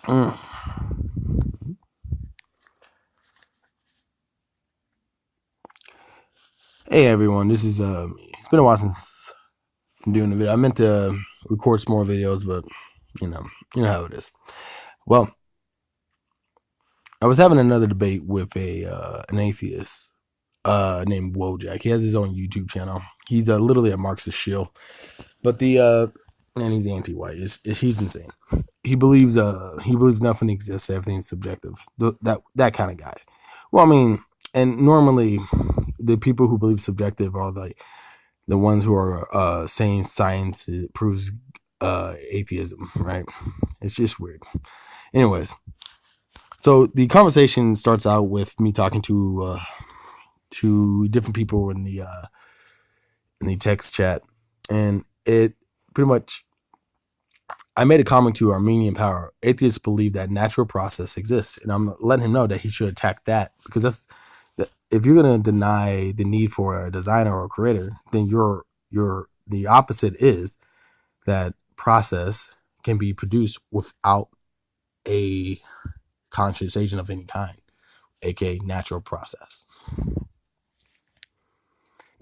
Mm. Hey everyone, this is it's been a while since I'm doing a video. I meant to record some more videos, but you know, you know how it is. Well, I was having another debate with a an atheist named Wojak. He has his own YouTube channel. He's literally a Marxist shill, but the and he's anti-white. He's insane. He believes nothing exists. Everything's subjective. That kind of guy. Well, I mean, and normally the people who believe subjective are the ones who are saying science proves atheism, right? It's just weird. Anyways, so the conversation starts out with me talking to different people in the text chat, and it pretty much I made a comment to Armenian Power. Atheists believe that natural process exists, and I'm letting him know that he should attack that because that's if you're gonna deny the need for a designer or a creator, then you're the opposite is that process can be produced without a conscious agent of any kind, aka natural process.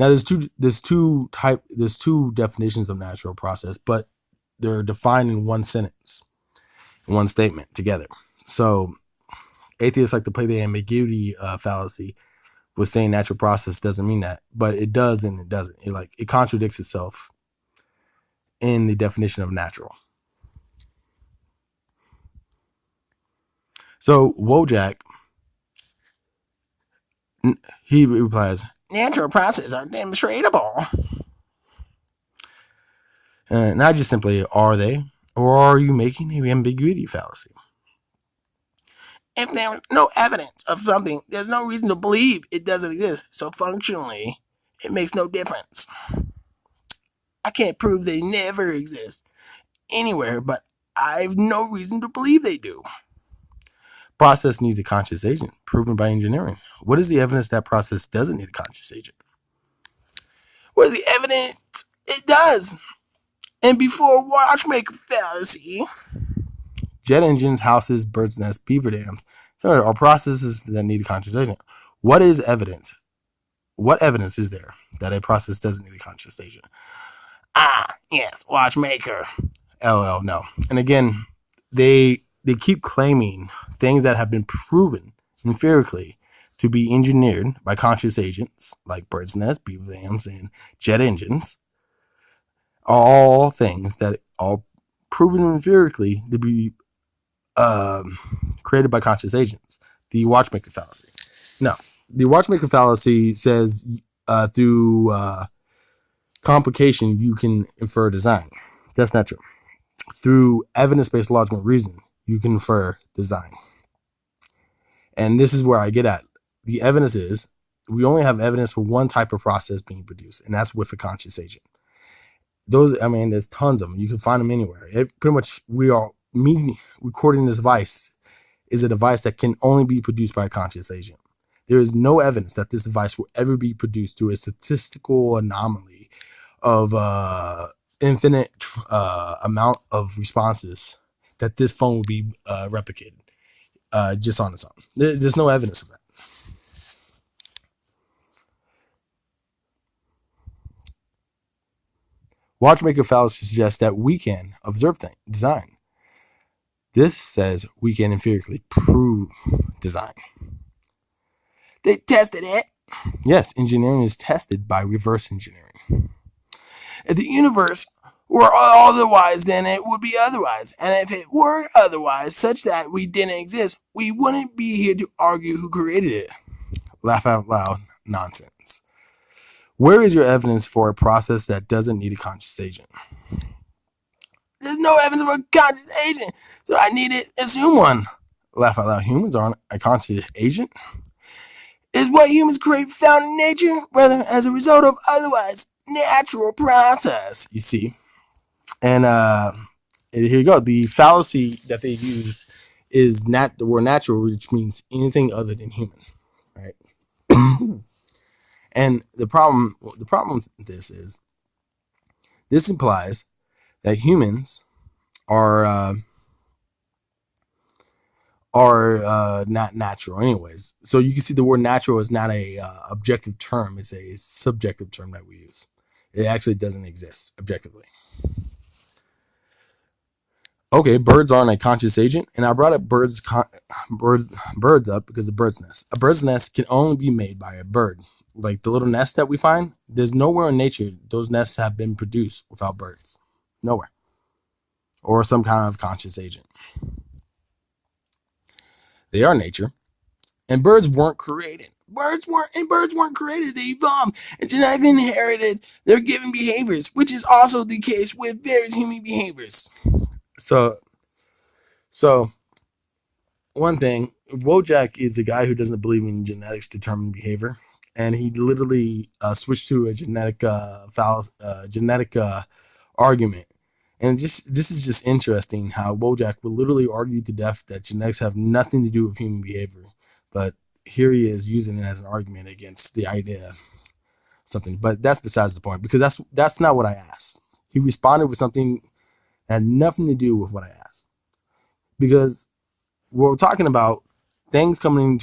Now there's two definitions of natural process, but they're defined in one sentence, in one statement together. So atheists like to play the ambiguity fallacy with saying natural process doesn't mean that, but it does and it doesn't. It contradicts itself in the definition of natural. So Wojak, he replies, natural processes are demonstratable. Not just simply, are they? Or are you making an ambiguity fallacy? If there's no evidence of something, there's no reason to believe it doesn't exist. So functionally, it makes no difference. I can't prove they never exist anywhere, but I've no reason to believe they do. Process needs a conscious agent, proven by engineering. What is the evidence that process doesn't need a conscious agent? What is the evidence it does? And before watchmaker fallacy, jet engines, houses, birds' nests, beaver dams are processes that need a conscious agent. What is evidence? What evidence is there that a process doesn't need a conscious agent? Yes, watchmaker. LL, no. And again, they keep claiming things that have been proven empirically to be engineered by conscious agents like birds' nests, beaver dams, and jet engines are all things that are proven empirically to be created by conscious agents. The watchmaker fallacy. No, the watchmaker fallacy says through complication you can infer design. That's not true. Through evidence-based logical reason, you can infer design. And this is where I get at. The evidence is we only have evidence for one type of process being produced, and that's with a conscious agent. There's tons of them. You can find them anywhere. Pretty much, me recording this device is a device that can only be produced by a conscious agent. There is no evidence that this device will ever be produced through a statistical anomaly of infinite amount of responses that this phone will be replicated just on its own. There's no evidence of that. Watchmaker fallacy suggests that we can observe design. This says we can empirically prove design. They tested it. Yes, engineering is tested by reverse engineering. If the universe were otherwise, then it would be otherwise. And if it were otherwise, such that we didn't exist, we wouldn't be here to argue who created it. Laugh out loud nonsense. Where is your evidence for a process that doesn't need a conscious agent? There's no evidence for a conscious agent, so I need to assume one. Laugh out loud. Humans aren't a conscious agent. Is what humans create found in nature, rather as a result of otherwise natural process. You see, and here you go. The fallacy that they use is the word natural, which means anything other than human, right? And the problem with this is this implies that humans are are not natural anyways. So you can see the word natural is not a objective term. It's a subjective term that we use. It actually doesn't exist objectively. Okay, birds aren't a conscious agent, and I brought up birds up because of bird's nest. A bird's nest can only be made by a bird. Like the little nest that we find, there's nowhere in nature those nests have been produced without birds. Nowhere. Or some kind of conscious agent. They are nature. And birds weren't created. Birds weren't created. They evolved and genetically inherited their given behaviors, which is also the case with various human behaviors. So one thing, Wojak is a guy who doesn't believe in genetics determining behavior, and he literally switched to a genetic argument. And this is just interesting how Wojak will literally argue to death that genetics have nothing to do with human behavior, but here he is using it as an argument against the idea of something. But that's besides the point, because that's not what I asked. He responded with something that had nothing to do with what I asked, because we're talking about things coming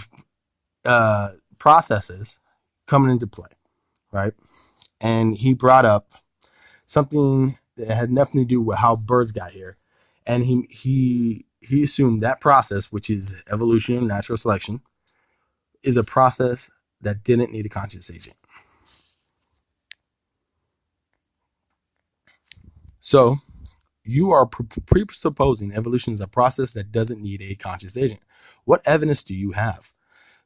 into processes coming into play, right? And he brought up something that had nothing to do with how birds got here, and he assumed that process, which is evolution and natural selection, is a process that didn't need a conscious agent. So you are presupposing evolution is a process that doesn't need a conscious agent. What evidence do you have?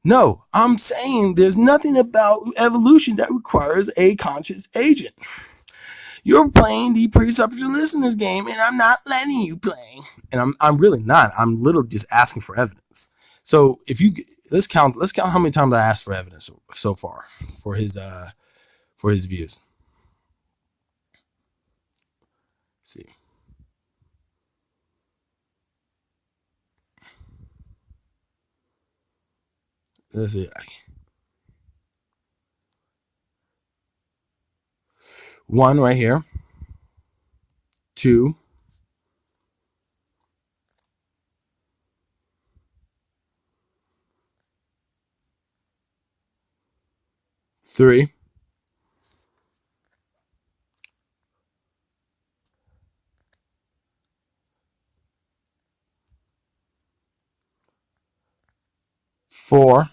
No, I'm saying there's nothing about evolution that requires a conscious agent. You're playing the presuppositionist game, and I'm not letting you play. And I'm really not. I'm literally just asking for evidence. So if you let's count how many times I asked for evidence so far for his views. Let's see. Let's see. One right here. Two. Three. Four.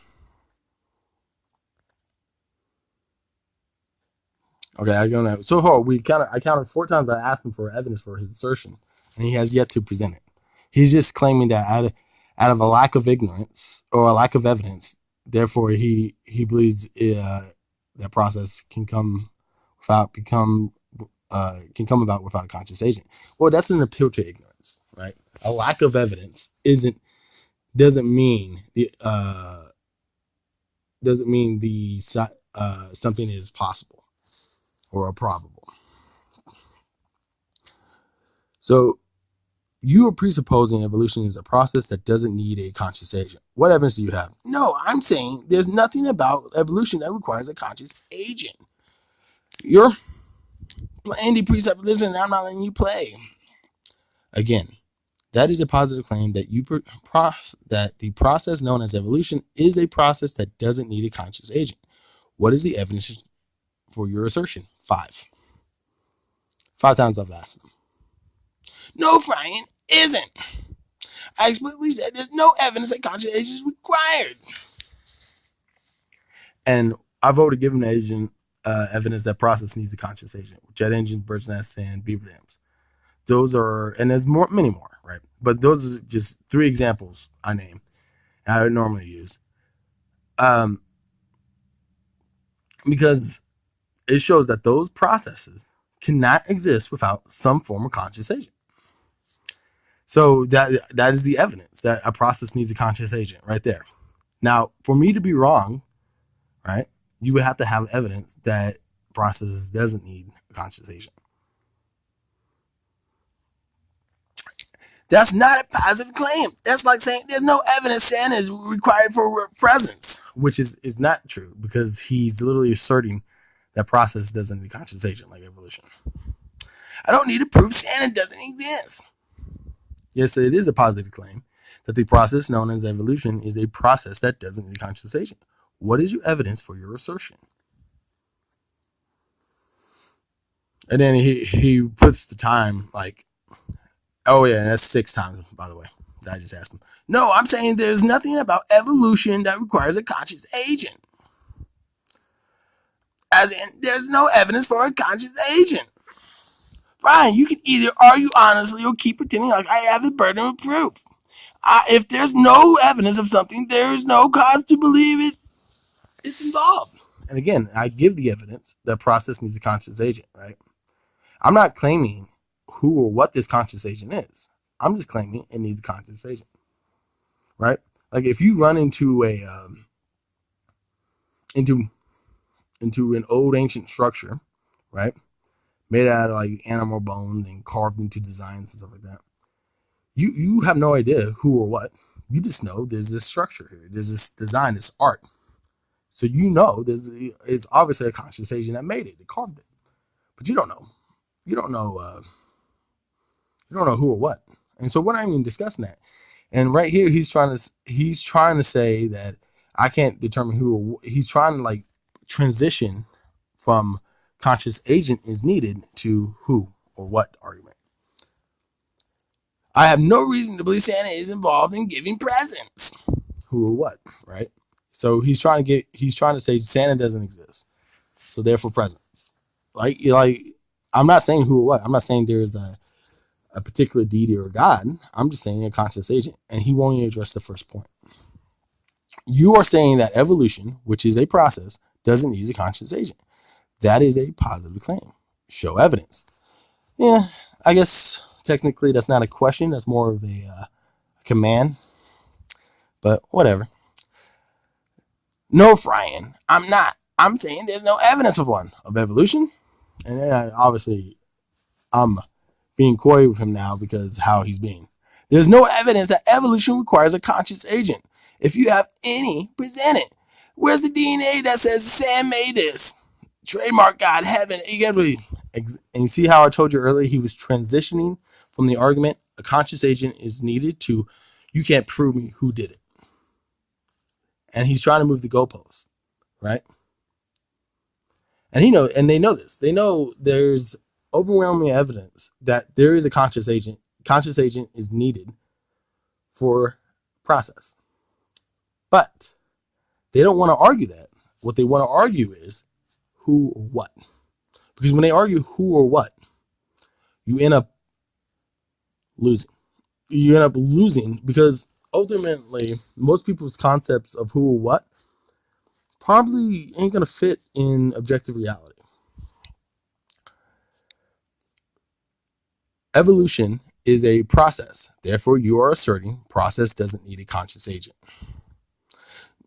Okay, I don't know. So far, I counted 4 times. I asked him for evidence for his assertion, and he has yet to present it. He's just claiming that out of a lack of ignorance or a lack of evidence, therefore he believes that process can come about without a conscious agent. Well, that's an appeal to ignorance, right? A lack of evidence doesn't mean something is possible or probable. So you are presupposing evolution is a process that doesn't need a conscious agent. What evidence do you have? No, I'm saying there's nothing about evolution that requires a conscious agent. You're playing the presupposition, and I'm not letting you play. Again, that is a positive claim that that the process known as evolution is a process that doesn't need a conscious agent. What is the evidence for your assertion? 5. 5 times I've asked them. No, Brian, isn't. I explicitly said there's no evidence that conscious agent is required. And I voted giving agent evidence that process needs a conscious agent. Jet engines, bird's nests, and beaver dams. Those are, and there's many more, right? But those are just 3 examples I name and I would normally use. Because it shows that those processes cannot exist without some form of conscious agent. So that is the evidence that a process needs a conscious agent right there. Now, for me to be wrong, right, you would have to have evidence that processes doesn't need a conscious agent. That's not a positive claim. That's like saying there's no evidence Santa is required for presence, which is not true, because he's literally asserting that process doesn't need a conscious agent like evolution. I don't need to prove Santa doesn't exist. Yes, it is a positive claim that the process known as evolution is a process that doesn't need a conscious agent. What is your evidence for your assertion? And then he puts the time like, oh yeah, that's 6 times, by the way. I just asked him. No, I'm saying there's nothing about evolution that requires a conscious agent. As in, there's no evidence for a conscious agent. Fine, you can either argue honestly or keep pretending like I have the burden of proof. If there's no evidence of something, there's no cause to believe it's involved. And again, I give the evidence that process needs a conscious agent, right? I'm not claiming who or what this conscious agent is. I'm just claiming it needs a conscious agent, right? Like if you run into into an old ancient structure, right, made out of like animal bones and carved into designs and stuff like that, you have no idea who or what. You just know there's this structure here, there's this design, this art. So you know it's obviously a conscious agent that made it, that carved it, but you don't know. You don't know who or what. And so we're not even discussing that. And right here, he's trying to say that I can't determine who. He's trying to like transition from conscious agent is needed to who or what argument. I have no reason to believe Santa is involved in giving presents. Who or what, right? So he's trying to say Santa doesn't exist. So therefore presents. Like I'm not saying who or what. I'm not saying there's a particular deity or God. I'm just saying a conscious agent. And he won't even address the first point. You are saying that evolution, which is a process, doesn't need a conscious agent. That is a positive claim. Show evidence. Yeah, I guess technically that's not a question. That's more of a command. But whatever. No, Brian, I'm not. I'm saying there's no evidence of one. Of evolution. And then obviously I'm being coy with him now because how he's being. There's no evidence that evolution requires a conscious agent. If you have any, present it. Where's the DNA that says Sam made this? Trademark God, heaven. And you see how I told you earlier he was transitioning from the argument a conscious agent is needed to you can't prove me who did it. And he's trying to move the goalposts, right? And they know this. They know there's overwhelming evidence that there is a conscious agent. Conscious agent is needed for process. But they don't want to argue that. What they want to argue is who or what. Because when they argue who or what, you end up losing. You end up losing because ultimately most people's concepts of who or what probably ain't going to fit in objective reality. Evolution is a process. Therefore, you are asserting process doesn't need a conscious agent.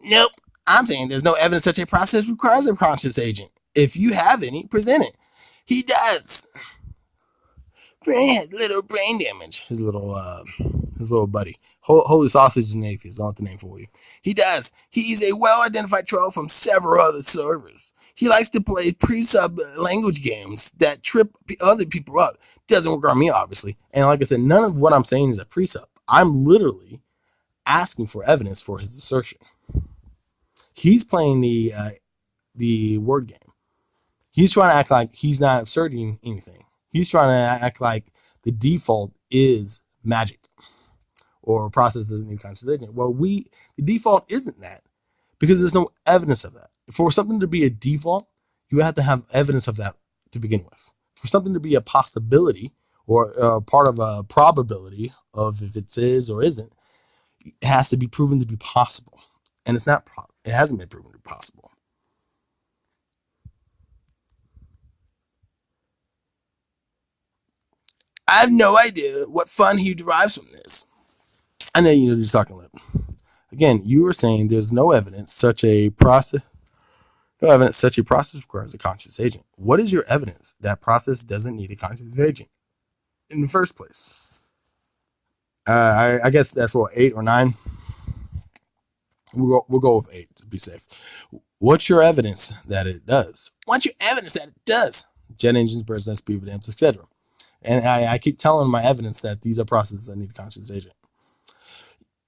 Nope. I'm saying there's no evidence such a process requires a conscious agent. If you have any, present it. He does. Brain has little brain damage. His little buddy. Holy Sausage and Atheist. I'll have the name for you. He does. He's a well-identified troll from several other servers. He likes to play pre-sub language games that trip other people up. Doesn't work on me, obviously. And like I said, none of what I'm saying is a pre-sub. I'm literally asking for evidence for his assertion. He's playing the word game. He's trying to act like he's not asserting anything. He's trying to act like the default is magic or process doesn't need conscious agent. Well, the default isn't that because there's no evidence of that. For something to be a default, you have to have evidence of that to begin with. For something to be a possibility or part of a probability of if it is or isn't, it has to be proven to be possible. And it's not. It hasn't been proven to be possible. I have no idea what fun he derives from this. And then just talking lip. Again, you were saying there's no evidence such a process. No evidence such a process requires a conscious agent. What is your evidence that process doesn't need a conscious agent in the first place? I guess that's what 8 or 9. We'll go with 8 to be safe. What's your evidence that it does? What's your evidence that it does? Jet engines, birds' nests, beaver dams, etc. And I keep telling my evidence that these are processes that need a conscious agent.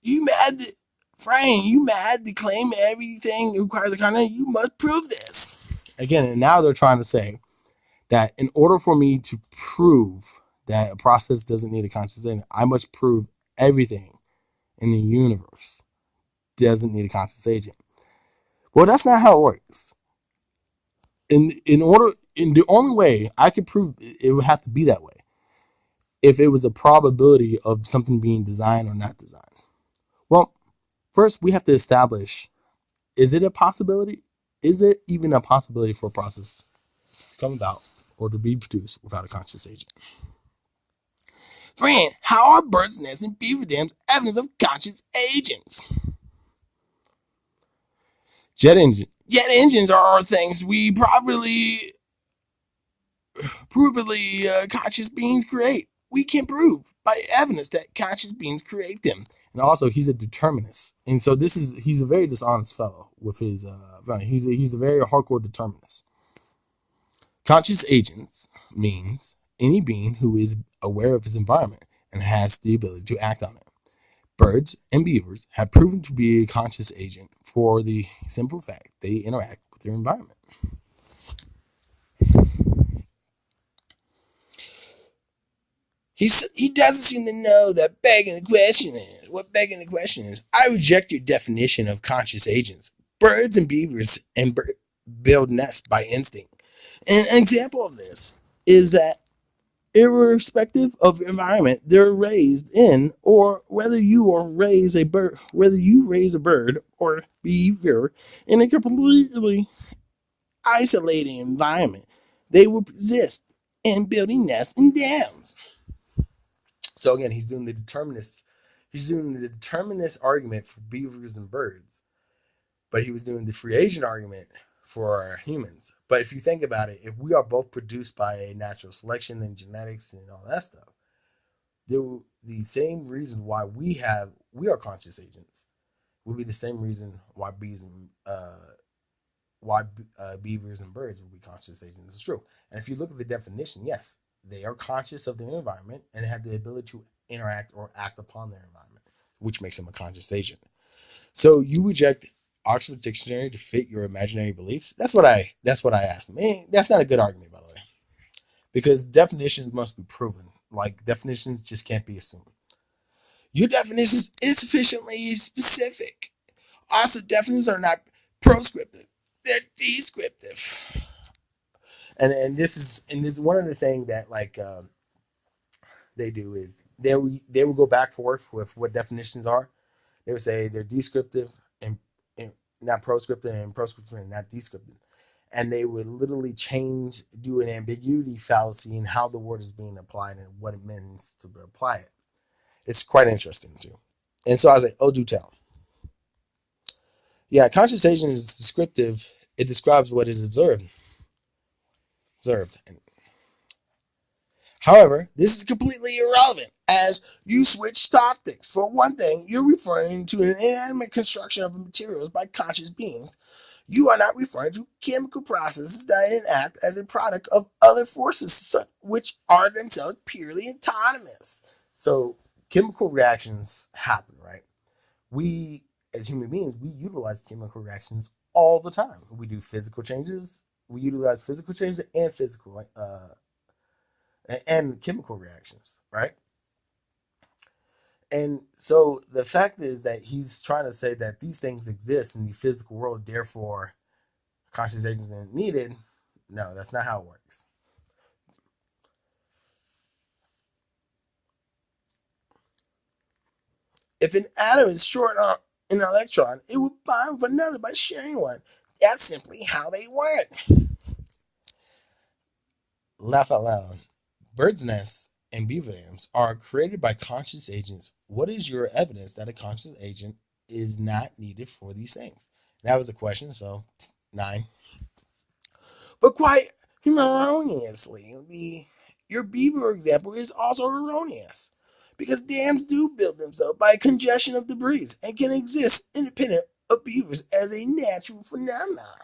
You mad that, Frank, you mad to claim everything requires a content? You must prove this. Again, and now they're trying to say that in order for me to prove that a process doesn't need a conscious agent, I must prove everything in the universe doesn't need a conscious agent. Well, that's not how it works. In the only way I could prove it would have to be that way if it was a probability of something being designed or not designed. Well, first we have to establish, is it a possibility? Is it even a possibility for a process to come about or to be produced without a conscious agent? Friend, how are birds' nests and beaver dams evidence of conscious agents? Jet engines are things we providly conscious beings create. We can prove by evidence that conscious beings create them. And also, he's a determinist, and so he's a very dishonest fellow with his. He's a very hardcore determinist. Conscious agents means any being who is aware of his environment and has the ability to act on it. Birds and beavers have proven to be a conscious agent for the simple fact they interact with their environment. He doesn't seem to know that begging the question is. What begging the question is, I reject your definition of conscious agents. Birds and beavers build nests by instinct. And an example of this is that irrespective of environment they're raised in, or whether you raise a bird or beaver in a completely isolated environment, they will persist in building nests and dams. So again, he's doing the determinist argument for beavers and birds, but he was doing the free agent argument for humans. But if you think about it, if we are both produced by a natural selection and genetics and all that stuff, the same reason why we are conscious agents would be the same reason why beavers and birds would be conscious agents. It's true. And if you look at the definition, yes, they are conscious of their environment and have the ability to interact or act upon their environment, which makes them a conscious agent. So you reject Oxford Dictionary to fit your imaginary beliefs? That's what I asked. Man, that's not a good argument, by the way, because definitions must be proven. Like, definitions just can't be assumed. Your definition is insufficiently specific. Also, definitions are not proscriptive; they're descriptive. And this is one of the things that they do is they will go back and forth with what definitions are. They would say they're descriptive and not proscriptive, and proscriptive and not descriptive. And they would literally do an ambiguity fallacy in how the word is being applied and what it means to apply it. It's quite interesting too. And so I was like, oh, do tell. Yeah, conscious agent is descriptive. It describes what is observed. However, this is completely irrelevant as you switch topics. For one thing, you're referring to an inanimate construction of materials by conscious beings. You are not referring to chemical processes that enact as a product of other forces, which are themselves purely autonomous. So, chemical reactions happen, right? We, as human beings, we utilize chemical reactions all the time. We do physical changes. We utilize physical changes and chemical reactions, right? And so the fact is that he's trying to say that these things exist in the physical world, therefore conscious agents are needed. No, that's not how it works. If an atom is short on an electron, it will bond with another by sharing one. That's simply how they work. Laugh out loud. Birds' nests and beaver dams are created by conscious agents. What is your evidence that a conscious agent is not needed for these things? That was a question, so 9. But quite erroneously, your beaver example is also erroneous, because dams do build themselves by congestion of debris and can exist independent of beavers as a natural phenomenon.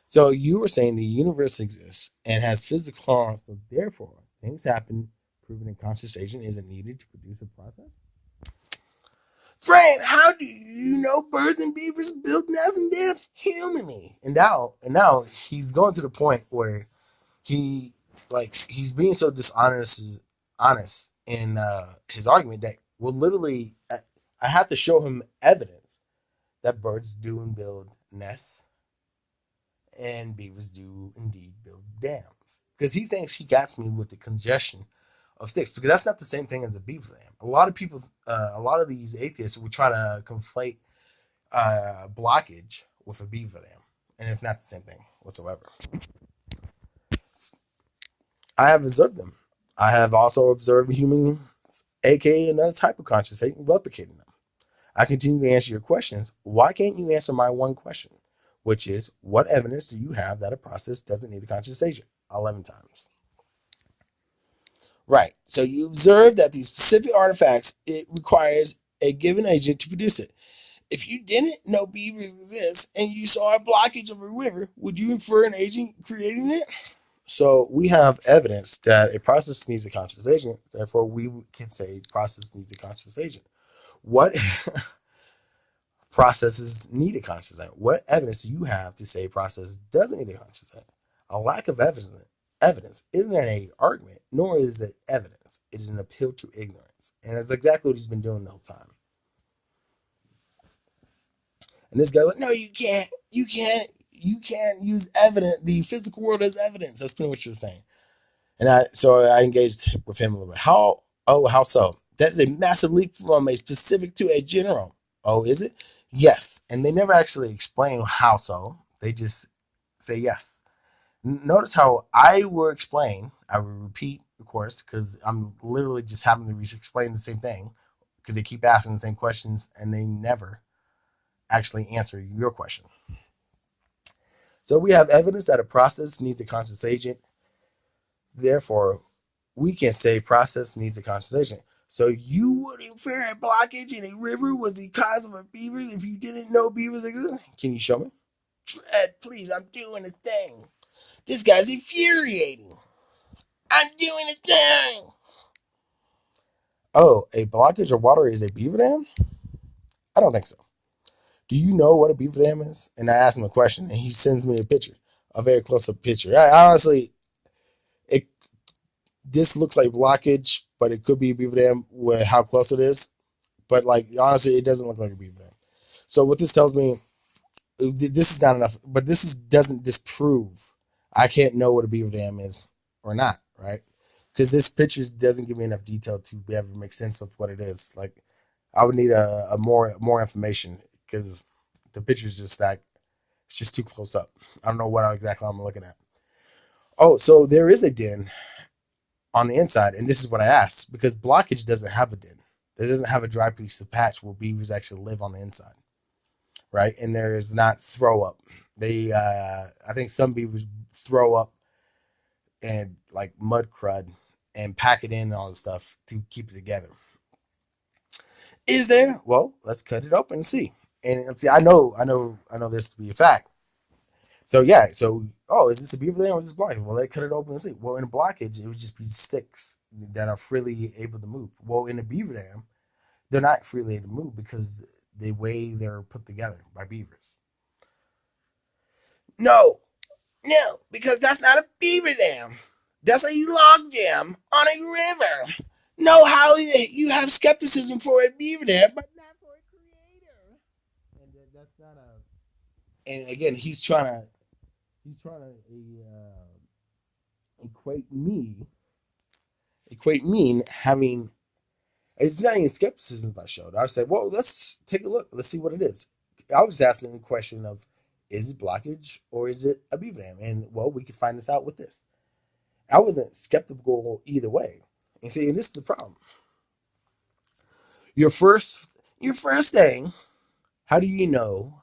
So you were saying the universe exists and has physical laws, so therefore things happen. Proving a conscious agent isn't needed to produce a process. Fran, how do you know birds and beavers build nests and dams? Humor me. And now he's going to the point where he's being so honest in his argument that will literally I have to show him evidence that birds do and build nests and beavers do indeed build dams because he thinks he gets me with the congestion of sticks because that's not the same thing as a beaver dam. A lot of these atheists would try to conflate blockage with a beaver dam, and it's not the same thing whatsoever. I have observed them. I have also observed humans, aka another type of consciousness, replicating them. I continue to answer your questions. Why can't you answer my one question, which is, what evidence do you have that a process doesn't need a conscious agent? 11 times. Right. So you observe that these specific artifacts, it requires a given agent to produce it. If you didn't know beavers exist and you saw a blockage of a river, would you infer an agent creating it? So we have evidence that a process needs a conscious agent. Therefore, we can say process needs a conscious agent. What processes need a conscious agent? What evidence do you have to say a process doesn't need a conscious agent? A lack of evidence isn't an argument, nor is it evidence. It is an appeal to ignorance. And that's exactly what he's been doing the whole time. And this guy like, no, you can't use evidence, the physical world as evidence. That's pretty much what you're saying. And I engaged with him a little bit. How so? That is a massive leap from a specific to a general. Oh, is it? Yes. And they never actually explain how so. They just say yes. Notice how I will explain, I will repeat, of course, because I'm literally just having to explain the same thing because they keep asking the same questions and they never actually answer your question. So we have evidence that a process needs a conscious agent. Therefore, we can say process needs a conscious agent. So you would infer a blockage in a river was the cause of a beaver if you didn't know beavers exist? Can you show me? Dread, please, I'm doing a thing. This guy's infuriating. I'm doing a thing. Oh, a blockage of water is a beaver dam? I don't think so. Do you know what a beaver dam is? And I ask him a question, and he sends me a picture, a very close-up picture. Honestly, it this looks like blockage, but it could be a beaver dam with how close it is. But like honestly, it doesn't look like a beaver dam. So what this tells me, this is not enough. But doesn't disprove I can't know what a beaver dam is or not, right? Because this picture doesn't give me enough detail to be able to make sense of what it is. Like I would need a more information because the picture is just like it's just too close up. I don't know what exactly I'm looking at. Oh, so there is a den on the inside, and this is what I asked because blockage doesn't have a den. It doesn't have a dry piece of patch where beavers actually live on the inside, right? And there's not throw up. I think some beavers throw up and like mud crud and pack it in and all this stuff to keep it together. Is there? Well, let's cut it open and see. And let's see. I know this to be a fact. So yeah. So is this a beaver dam or is this blockage? Well, they cut it open and see. Well, in a blockage, it would just be sticks that are freely able to move. Well, in a beaver dam, they're not freely able to move because the way they're put together by beavers. No, because that's not a beaver dam. That's a log jam on a river. No, how you have skepticism for a beaver dam, but not for a creator. And that's not a. And again, he's trying to equate me having. It's not even skepticism that I showed. I said, well, let's take a look. Let's see what it is. I was asking the question of, is it blockage or is it a beaver dam? And well, we can find this out with this. I wasn't skeptical either way. And see, and this is the problem. Your first thing, how do you know?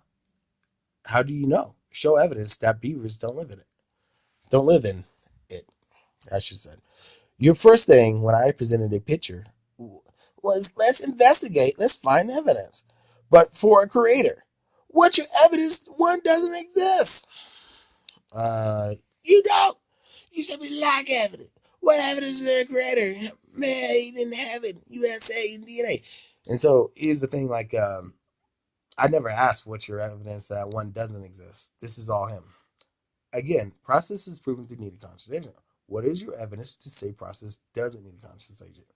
How do you know? Show evidence that beavers don't live in it. Don't live in it, I should say. Your first thing when I presented a picture was let's investigate, let's find evidence. But for a creator, what's your evidence? One doesn't exist. You don't. You said we lack evidence. What evidence is there, creator? Man, you didn't have it. USA and DNA. And so here's the thing, like, I never asked what's your evidence that one doesn't exist. This is all him. Again, process is proven to need a conscious agent. What is your evidence to say process doesn't need a conscious agent?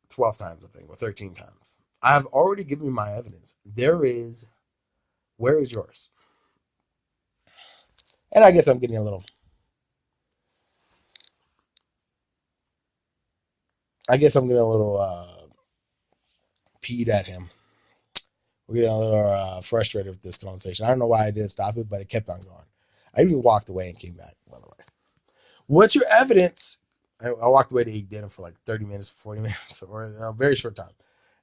12 times, I think, or 13 times. I have already given you my evidence. Where is yours? And I guess I'm getting a little, peed at him. We're getting a little frustrated with this conversation. I don't know why I didn't stop it, but it kept on going. I even walked away and came back, by the way. What's your evidence? I walked away to eat dinner for like 30 minutes, 40 minutes, or a very short time.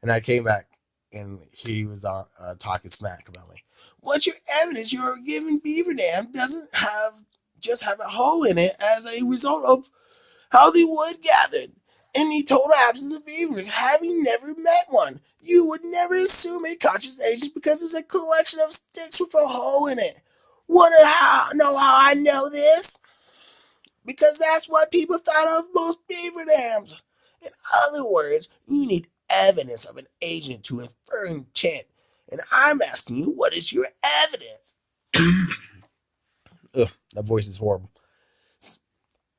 And I came back and he was talking smack about me. What's your evidence your given beaver dam doesn't have a hole in it as a result of how the wood gathered? In the total absence of beavers, having never met one, you would never assume a conscious agent because it's a collection of sticks with a hole in it. Wanna know how I know this? Because that's what people thought of most beaver dams. In other words, you need evidence of an agent to infer intent. And I'm asking you, what is your evidence? Ugh, that voice is horrible.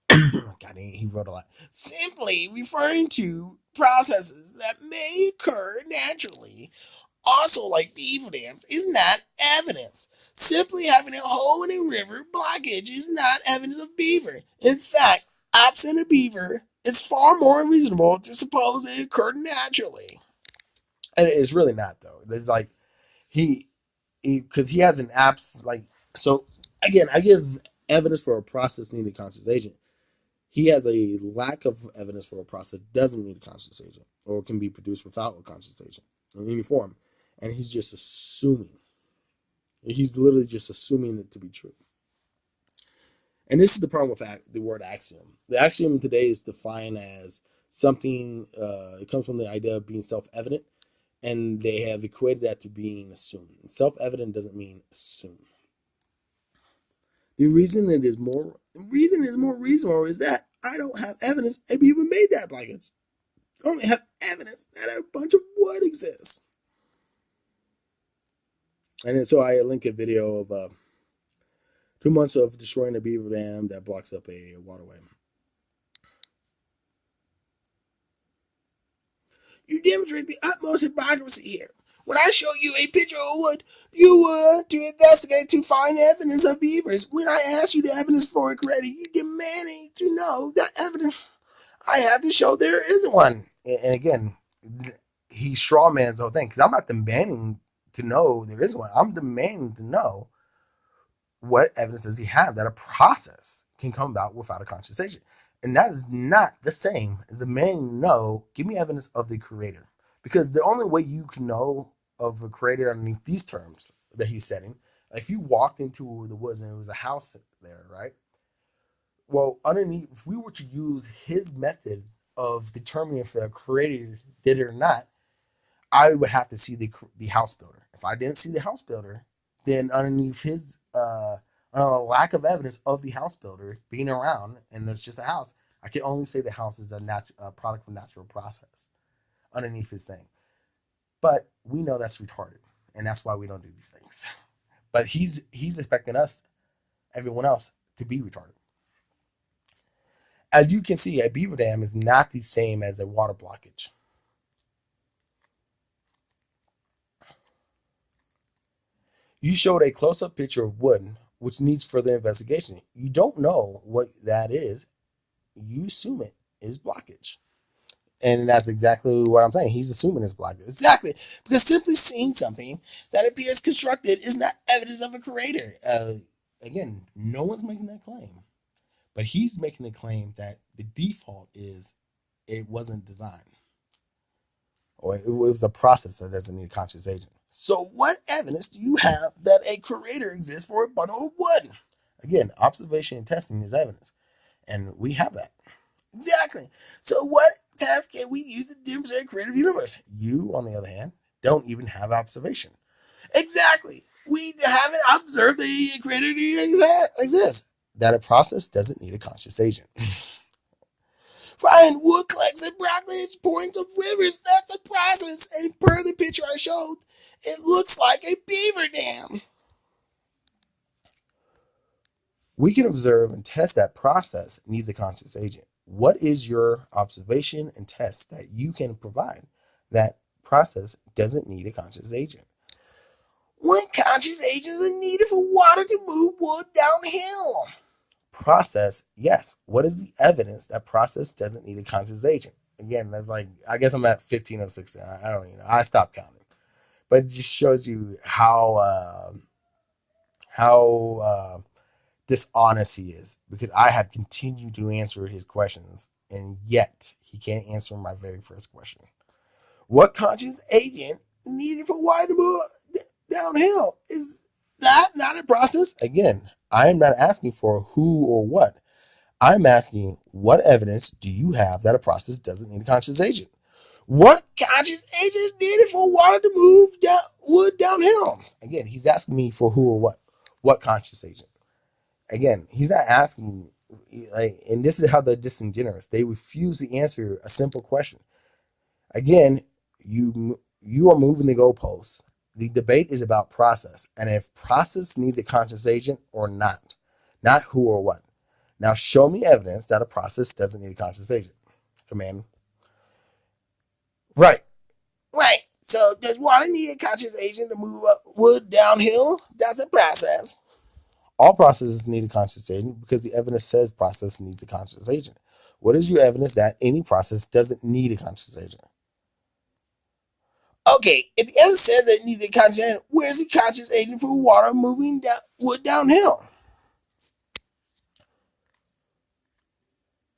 God, he wrote a lot. Simply referring to processes that may occur naturally, also like beaver dams, is not evidence. Simply having a hole in a river blockage is not evidence of beaver. In fact, absent a beaver, it's far more reasonable to suppose it occurred naturally. And it's really not, though. There's like, because he has an apps, like, so again, I give evidence for a process needing a conscious agent. He has a lack of evidence for a process that doesn't need a conscious agent or can be produced without a conscious agent in any form. And he's just assuming. He's literally just assuming it to be true. And this is the problem with the word axiom. The axiom today is defined as something, it comes from the idea of being self-evident, and they have equated that to being assumed. Self-evident doesn't mean assume. The reason it is more reasonable is that I don't have evidence a beaver made that blankets. I only have evidence that a bunch of wood exists. And then, so I link a video of 2 months of destroying a beaver dam that blocks up a waterway. You demonstrate the utmost hypocrisy here. When I show you a picture of wood, you want to investigate to find evidence of beavers. When I ask you the evidence for a credit, you demanding to know that evidence. I have to show there isn't one. And again, he strawmans the whole thing because I'm not demanding to know there is one. I'm demanding to know what evidence does he have that a process can come about without a conscious agent. And that is not the same as demanding no, give me evidence of the creator. Because the only way you can know of a creator underneath these terms that he's setting, if you walked into the woods and there was a house there, right? Well, underneath, if we were to use his method of determining if the creator did it or not, I would have to see the house builder. If I didn't see the house builder, then underneath his lack of evidence of the house builder being around, and it's just a house, I can only say the house is a product of natural process underneath his thing. But we know that's retarded, and that's why we don't do these things. But he's expecting us, everyone else, to be retarded. As you can see, a beaver dam is not the same as a water blockage. You showed a close-up picture of wood, which needs further investigation. You don't know what that is. You assume it is blockage. And that's exactly what I'm saying. He's assuming it's blockage. Exactly. Because simply seeing something that appears constructed is not evidence of a creator. Again, no one's making that claim. But he's making the claim that the default is it wasn't designed. Or it was a process that doesn't need a conscious agent. So what evidence do you have that a creator exists for a bundle of wood? Again, observation and testing is evidence. And we have that. Exactly. So what task can we use to demonstrate a creative universe? You, on the other hand, don't even have observation. Exactly. We haven't observed the creator exists. That a process doesn't need a conscious agent. Frying wood collects and broccoli rapids, points of rivers. That's a process. And per the picture I showed, it looks like a beaver dam. We can observe and test that process needs a conscious agent. What is your observation and test that you can provide that process doesn't need a conscious agent? What conscious agents are needed for water to move wood downhill? Process, yes. What is the evidence that process doesn't need a conscious agent? Again, that's like, I guess I'm at 15 or 16. I don't even know. I stopped counting. But it just shows you how dishonest he is, because I have continued to answer his questions, and yet he can't answer my very first question. What conscious agent is needed for water to move downhill? Is that not a process? Again, I am not asking for who or what. I'm asking, what evidence do you have that a process doesn't need a conscious agent? What conscious agent is needed for water to move wood downhill? Again, he's asking me for who or what. What conscious agent? Again, he's not asking, and this is how they're disingenuous. They refuse to answer a simple question. Again, you are moving the goalposts. The debate is about process, and if process needs a conscious agent or not who or what. Now show me evidence that a process doesn't need a conscious agent. Command. Right. So does water need a conscious agent to move wood downhill? That's a process. All processes need a conscious agent because the evidence says process needs a conscious agent. What is your evidence that any process doesn't need a conscious agent? Okay, if the evidence says that it needs a conscious agent, where's the conscious agent for water moving wood downhill?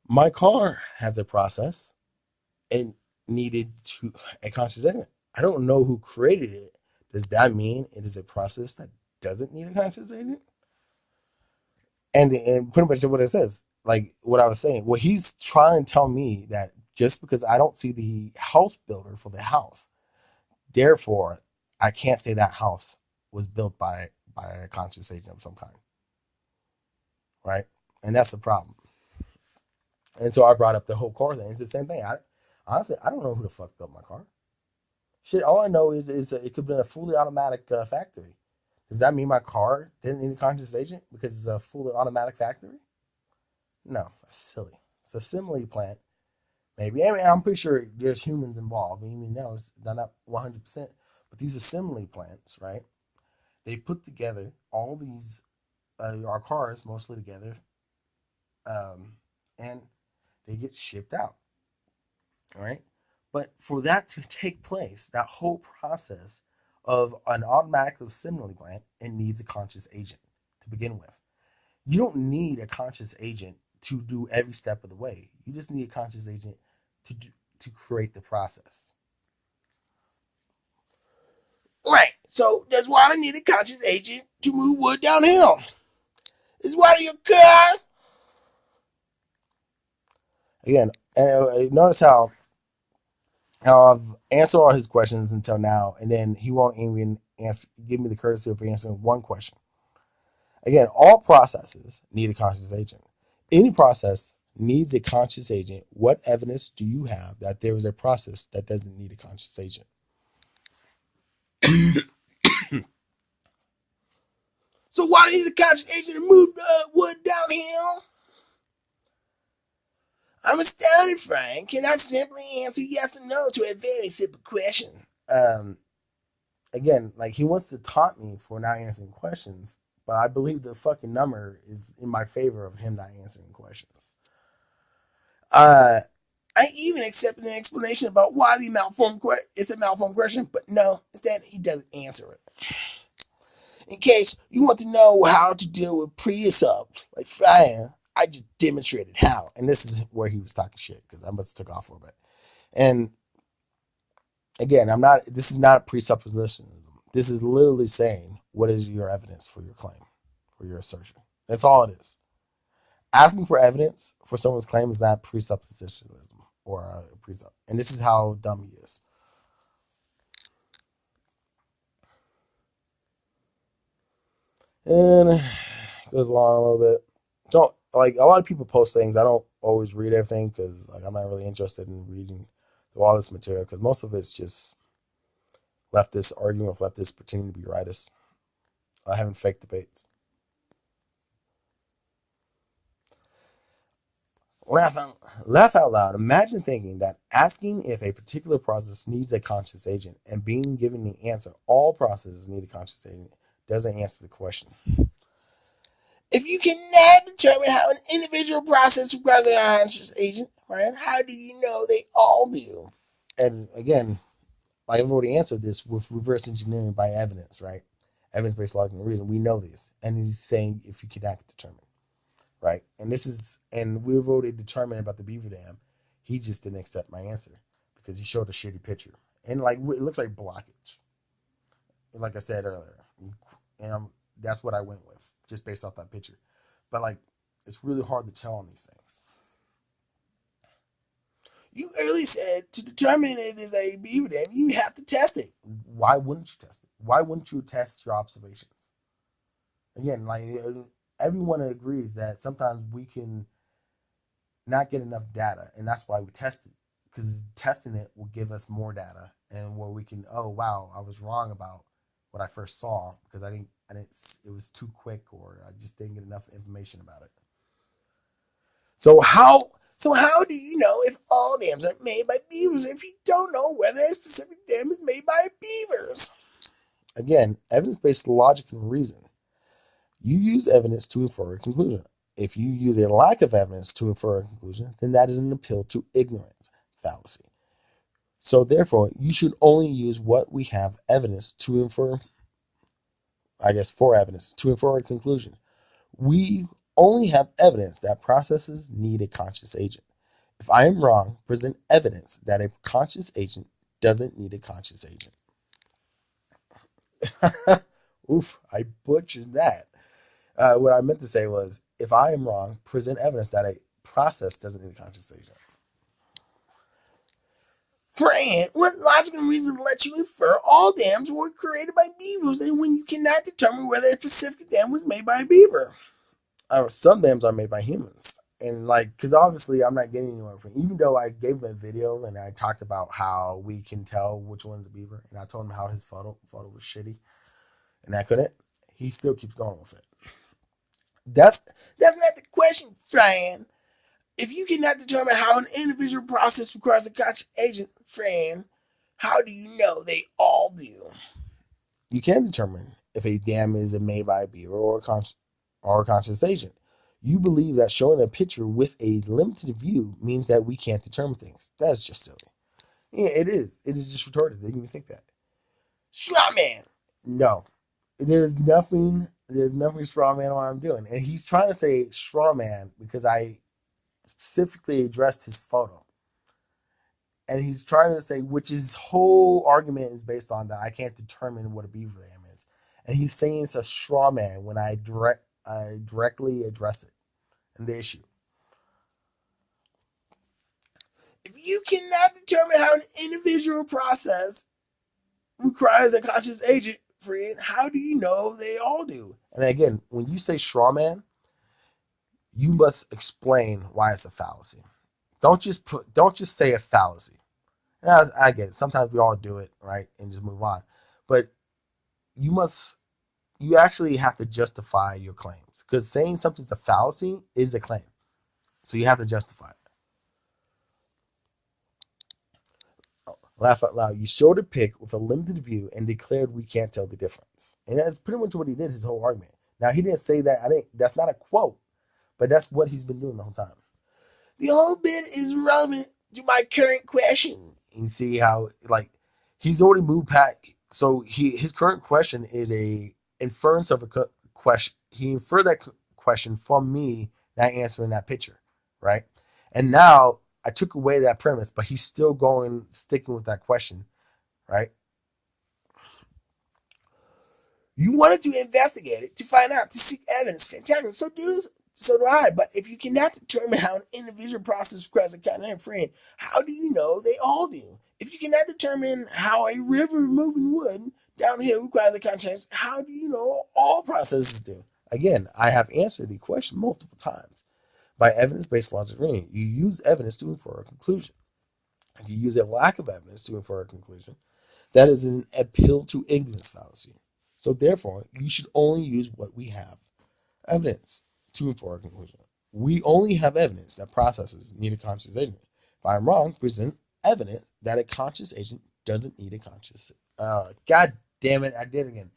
My car has a process and needed a conscious agent. I don't know who created it. Does that mean it is a process that doesn't need a conscious agent? And pretty much what it says, like what I was saying, what he's trying to tell me that just because I don't see the house builder for the house, therefore I can't say that house was built by a conscious agent of some kind, right? And that's the problem. And so I brought up the whole car thing. It's the same thing. Honestly, I don't know who the fuck built my car. Shit, all I know is it could have been a fully automatic factory. Does that mean my car didn't need a conscious agent because it's a fully automatic factory? No, that's silly. It's a simile plant. Maybe. I mean, I'm pretty sure there's humans involved. Even though it's not 100%. But these are simile plants, right? They put together all these, our cars mostly together, and they get shipped out, all right? But for that to take place, that whole process of an automatic simile plant, it needs a conscious agent to begin with. You don't need a conscious agent to do every step of the way. You just need a conscious agent to create the process. Right. So does water need a conscious agent to move wood downhill? Is water your car? Again, notice how I've answered all his questions until now, and then he won't even give me the courtesy of answering one question. Again, all processes need a conscious agent. Any process needs a conscious agent. What evidence do you have that there is a process that doesn't need a conscious agent? So why needs a conscious agent to move the wood downhill? I'm astounded, Frank. Can I simply answer yes or no to a very simple question? Again, like he wants to taunt me for not answering questions, but I believe the fucking number is in my favor of him not answering questions. I even accepted an explanation about why the malformed it's a malformed question, but no, instead he doesn't answer it. In case you want to know how to deal with pre-assaults like flying, I just demonstrated how. And this is where he was talking shit, because I must have took off for a bit. And again, this is not presuppositionism. This is literally saying, what is your evidence for your claim, for your assertion? That's all it is. Asking for evidence for someone's claim is not presuppositionism or a presup. And this is how dumb he is. And it goes along a little bit. Don't, like, a lot of people post things. I don't always read everything because, like, I'm not really interested in reading through all this material, because most of it's just leftists arguing with leftists pretending to be rightists, having fake debates. Laugh out loud. Imagine thinking that asking if a particular process needs a conscious agent and being given the answer, all processes need a conscious agent, doesn't answer the question. If you cannot determine how an individual process requires a conscious agent, right, how do you know they all do? And again, like I've already answered this with reverse engineering by evidence, right? Evidence-based logic and reason. We know this. And he's saying if you cannot determine. Right? And we've already determined about the beaver dam. He just didn't accept my answer because he showed a shitty picture. And like, it looks like blockage. And like I said earlier, and that's what I went with, just based off that picture. But like, it's really hard to tell on these things. You earlier said to determine it is a beaver dam, you have to test it. Why wouldn't you test it? Why wouldn't you test your observations? Again, like, everyone agrees that sometimes we can not get enough data, and that's why we test it, because testing it will give us more data, and where we can, oh wow, I was wrong about what I first saw because I didn't, it was too quick, or I just didn't get enough information about it. So how do you know if all dams are made by beavers if you don't know whether a specific dam is made by beavers? Again, evidence-based logic and reason. You use evidence to infer a conclusion. If you use a lack of evidence to infer a conclusion, then that is an appeal to ignorance, fallacy. So therefore, you should only use what we have evidence to infer, for evidence to infer a conclusion. We only have evidence that processes need a conscious agent. If I am wrong, present evidence that a conscious agent doesn't need a conscious agent. Oof, I butchered that. What I meant to say was, if I am wrong, present evidence that a process doesn't need a conscious agent. Fran, what logical reason lets you infer all dams were created by beavers and when you cannot determine whether a specific dam was made by a beaver? Some dams are made by humans. And because obviously I'm not getting anywhere from, even though I gave him a video and I talked about how we can tell which one's a beaver, and I told him how his photo was shitty, and I couldn't, he still keeps going with it. That's not the question, Fran. If you cannot determine how an individual process requires a conscious agent, Fran, how do you know they all do? You can determine if a dam is made by a beaver or a conscious agent. You believe that showing a picture with a limited view means that we can't determine things. That's just silly. Yeah, it is. It is just retarded. They didn't even think that. Straw man. No. There's nothing straw man on what I'm doing. And he's trying to say straw man because I specifically addressed his photo. And he's trying to say, which his whole argument is based on, that I can't determine what a beaver dam is. And he's saying it's a straw man when I directly address it in the issue. If you cannot determine how an individual process requires a conscious agent, Fred, how do you know they all do? And again, when you say straw man, you must explain why it's a fallacy. Don't just say a fallacy. And I get it. Sometimes we all do it, right, and just move on. But you actually have to justify your claims, because saying something's a fallacy is a claim. So you have to justify it. Laugh out loud. You showed a pic with a limited view and declared we can't tell the difference. And that's pretty much what he did, his whole argument. Now, he didn't say that. That's not a quote, but that's what he's been doing the whole time. The whole bit is relevant to my current question. You see how, he's already moved past. So his current question is a inference of a question. He inferred that question from me not answering that picture, right? And now I took away that premise, but he's still sticking with that question, right? You wanted to investigate it, to find out, to seek evidence. Fantastic. So do I. But if you cannot determine how an individual process requires a continental friend, how do you know they all do? If you cannot determine how a river moving wood downhill requires a context, how do you know all processes do? Again, I have answered the question multiple times. By evidence-based logic reasoning, you use evidence to infer a conclusion. If you use a lack of evidence to infer a conclusion, that is an appeal to ignorance fallacy. So therefore, you should only use what we have evidence to infer a conclusion. We only have evidence that processes need a conscious agent. If I'm wrong, present evidence that a conscious agent doesn't need a conscious. God damn it! I did it again.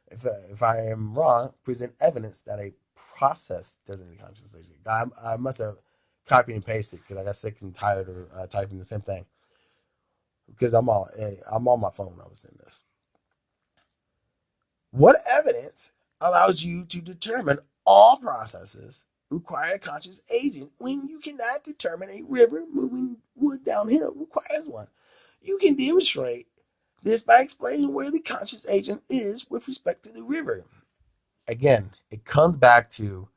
If I am wrong, present evidence that a process doesn't need a conscious agent. I must have copied and pasted because I got sick and tired of typing the same thing. Because I'm on my phone. I was saying this. What evidence allows you to determine all processes require a conscious agent when you cannot determine a river moving wood downhill requires one? You can demonstrate this by explaining where the conscious agent is with respect to the river. Again, it comes back to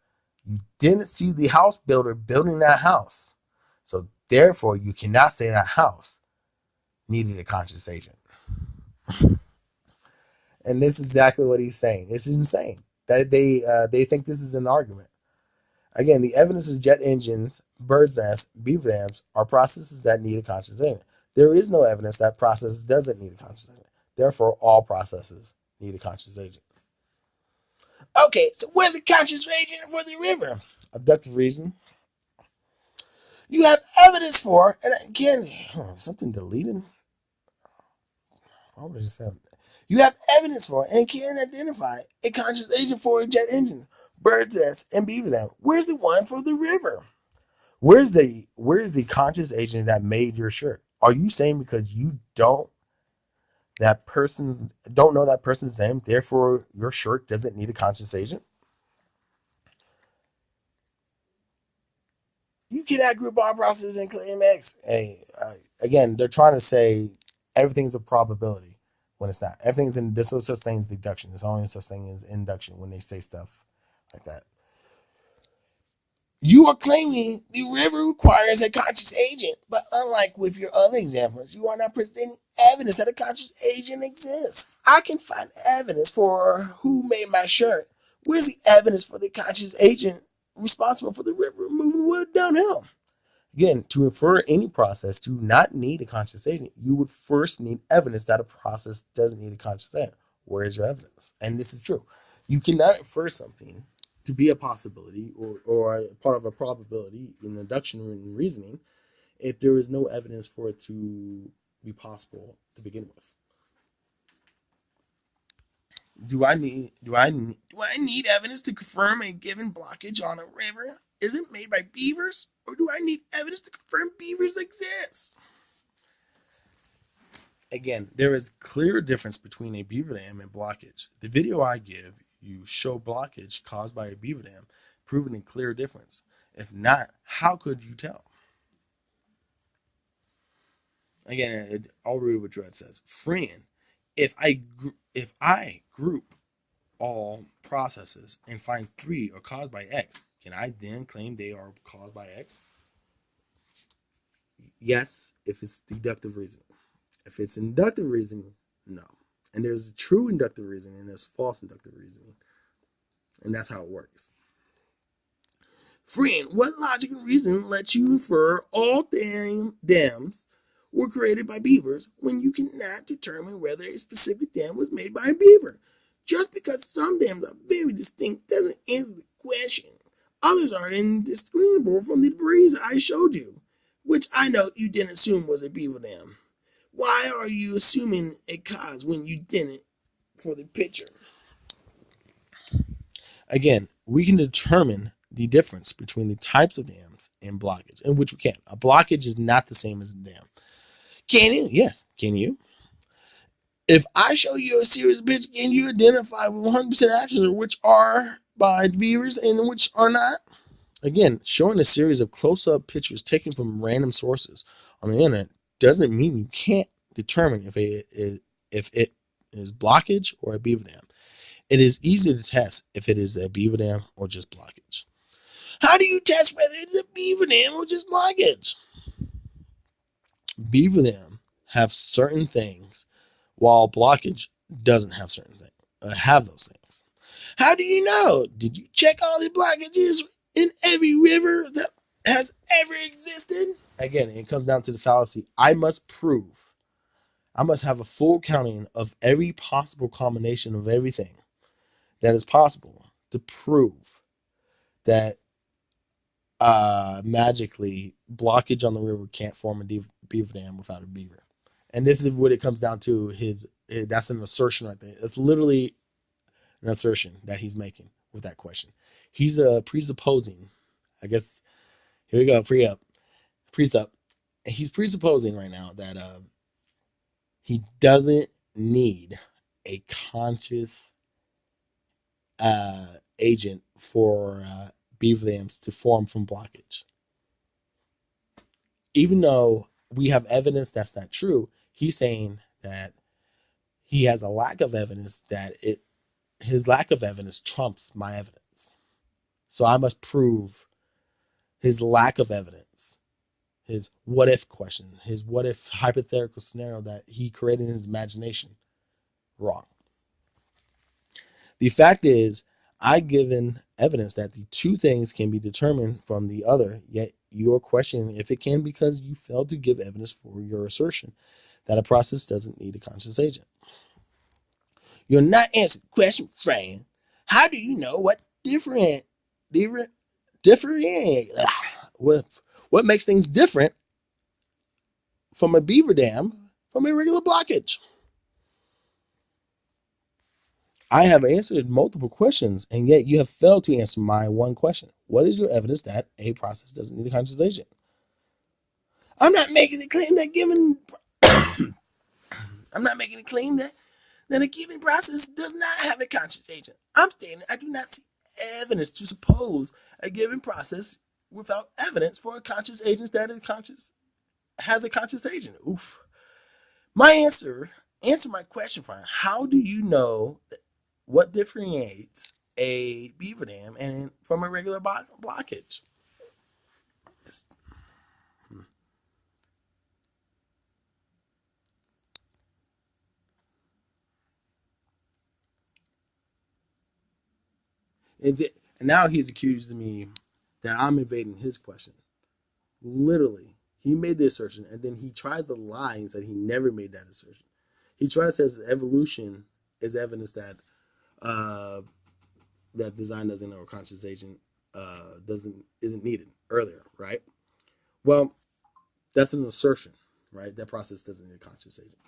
you didn't see the house builder building that house. So therefore, you cannot say that house needed a conscious agent. And this is exactly what he's saying. It's insane that they think this is an argument. Again, the evidence is jet engines, bird's nests, beaver dams are processes that need a conscious agent. There is no evidence that process doesn't need a conscious agent. Therefore, all processes need a conscious agent. Okay, so where's the conscious agent for the river? Abductive reason. You have evidence for, and again, something deleted. What was it? You have evidence for and can identify a conscious agent for a jet engine, bird's nest, and beaver dam. Where's the one for the river? Where's the conscious agent that made your shirt? Are you saying because you don't know that person's name, therefore your shirt doesn't need a conscious agent? You cannot group all processes and claim X. Hey, again, they're trying to say everything's a probability when it's not. There's no such thing as deduction. There's only such thing as induction when they say stuff like that. You are claiming the river requires a conscious agent, but unlike with your other examples, you are not presenting evidence that a conscious agent exists. I can find evidence for who made my shirt. Where's the evidence for the conscious agent responsible for the river moving wood downhill? Again, to infer any process to not need a conscious agent, you would first need evidence that a process doesn't need a conscious agent. Where is your evidence? And this is true. You cannot infer something to be a possibility or a part of a probability in induction or in reasoning if there is no evidence for it to be possible to begin with. Do I need evidence to confirm a given blockage on a river isn't made by beavers, or do I need evidence to confirm beavers exist? Again, there is clear difference between a beaver dam and blockage. The video I give you show blockage caused by a beaver dam, proving a clear difference. If not, how could you tell? Again, I'll read what Dredd says. Friend, if I group all processes and find 3 are caused by X, can I then claim they are caused by X? Yes, if it's deductive reasoning. If it's inductive reasoning, no. And there's true inductive reasoning and there's false inductive reasoning. And that's how it works. Friend, what logic and reason lets you infer all dams were created by beavers when you cannot determine whether a specific dam was made by a beaver? Just because some dams are very distinct doesn't answer the question. Others are indistinguishable from the debris I showed you, which I know you didn't assume was a beaver dam. Why are you assuming a cause when you didn't for the picture? Again, we can determine the difference between the types of dams and blockage, in which we can. A blockage is not the same as a dam. Can you? Yes. Can you? If I show you a series of pictures, can you identify with 100% accuracy which are by viewers and which are not? Again, showing a series of close-up pictures taken from random sources on the internet doesn't mean you can't determine if it is blockage or a beaver dam. It is easy to test if it is a beaver dam or just blockage. How do you test whether it's a beaver dam or just blockage? Beaver dam have certain things, while blockage doesn't have have those things. How do you know? Did you check all the blockages in every river that has ever existed? Again, it comes down to the fallacy. I must have a full counting of every possible combination of everything that is possible to prove that magically blockage on the river can't form a beaver dam without a beaver. And this is what it comes down to. That's an assertion right there. It's literally an assertion that he's making with that question. He's presupposing. I guess here we go. Presup. He's presupposing right now that he doesn't need a conscious agent for beaver dams to form from blockage. Even though we have evidence that's not true, he's saying that he has a lack of evidence that his lack of evidence trumps my evidence. So I must prove his lack of evidence, his what if question, his what if hypothetical scenario that he created in his imagination wrong. The fact is, I've given evidence that the two things can be determined from the other, yet you're questioning if it can because you failed to give evidence for your assertion that a process doesn't need a conscious agent. You're not answering the question, friend. How do you know what what makes things different from a beaver dam from a regular blockage? I have answered multiple questions, and yet you have failed to answer my one question. What is your evidence that a process doesn't need a conscious agent? I'm not making the claim that a given process does not have a conscious agent. I'm stating I do not see evidence to suppose a given process without evidence for a conscious agent that is conscious has a conscious agent. Oof. Answer my question, Brian. How do you know what differentiates a beaver dam and from a regular blockage? Is it? And now he's accusing me that I'm evading his question. Literally, he made the assertion, and then he tries to lie and said he never made that assertion. He tries to say evolution is evidence that that design doesn't know a conscious agent isn't needed earlier, right? Well, that's an assertion, right? That process doesn't need a conscious agent.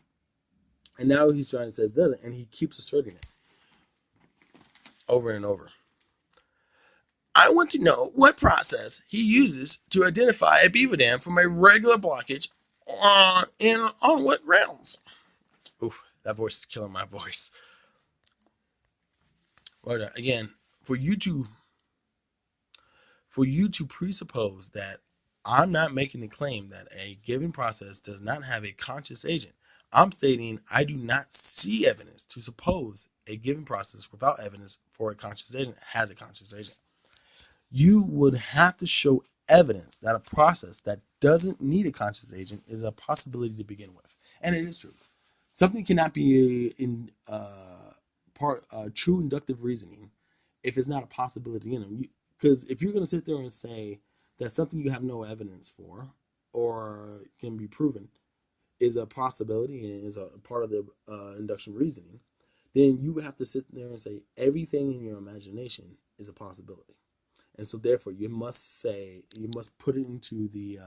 And now he's trying to say it doesn't, and he keeps asserting it over and over. I want to know what process he uses to identify a beaver dam from a regular blockage and on what grounds. Oof, that voice is killing my voice. Well, again, for you to presuppose that I'm not making the claim that a given process does not have a conscious agent. I'm stating I do not see evidence to suppose a given process without evidence for a conscious agent has a conscious agent. You would have to show evidence that a process that doesn't need a conscious agent is a possibility to begin with. And it is true. Something cannot be in true inductive reasoning if it's not a possibility in them. Because if you're going to sit there and say that something you have no evidence for or can be proven is a possibility and is a part of the induction reasoning, then you would have to sit there and say everything in your imagination is a possibility. And so therefore you must put it into the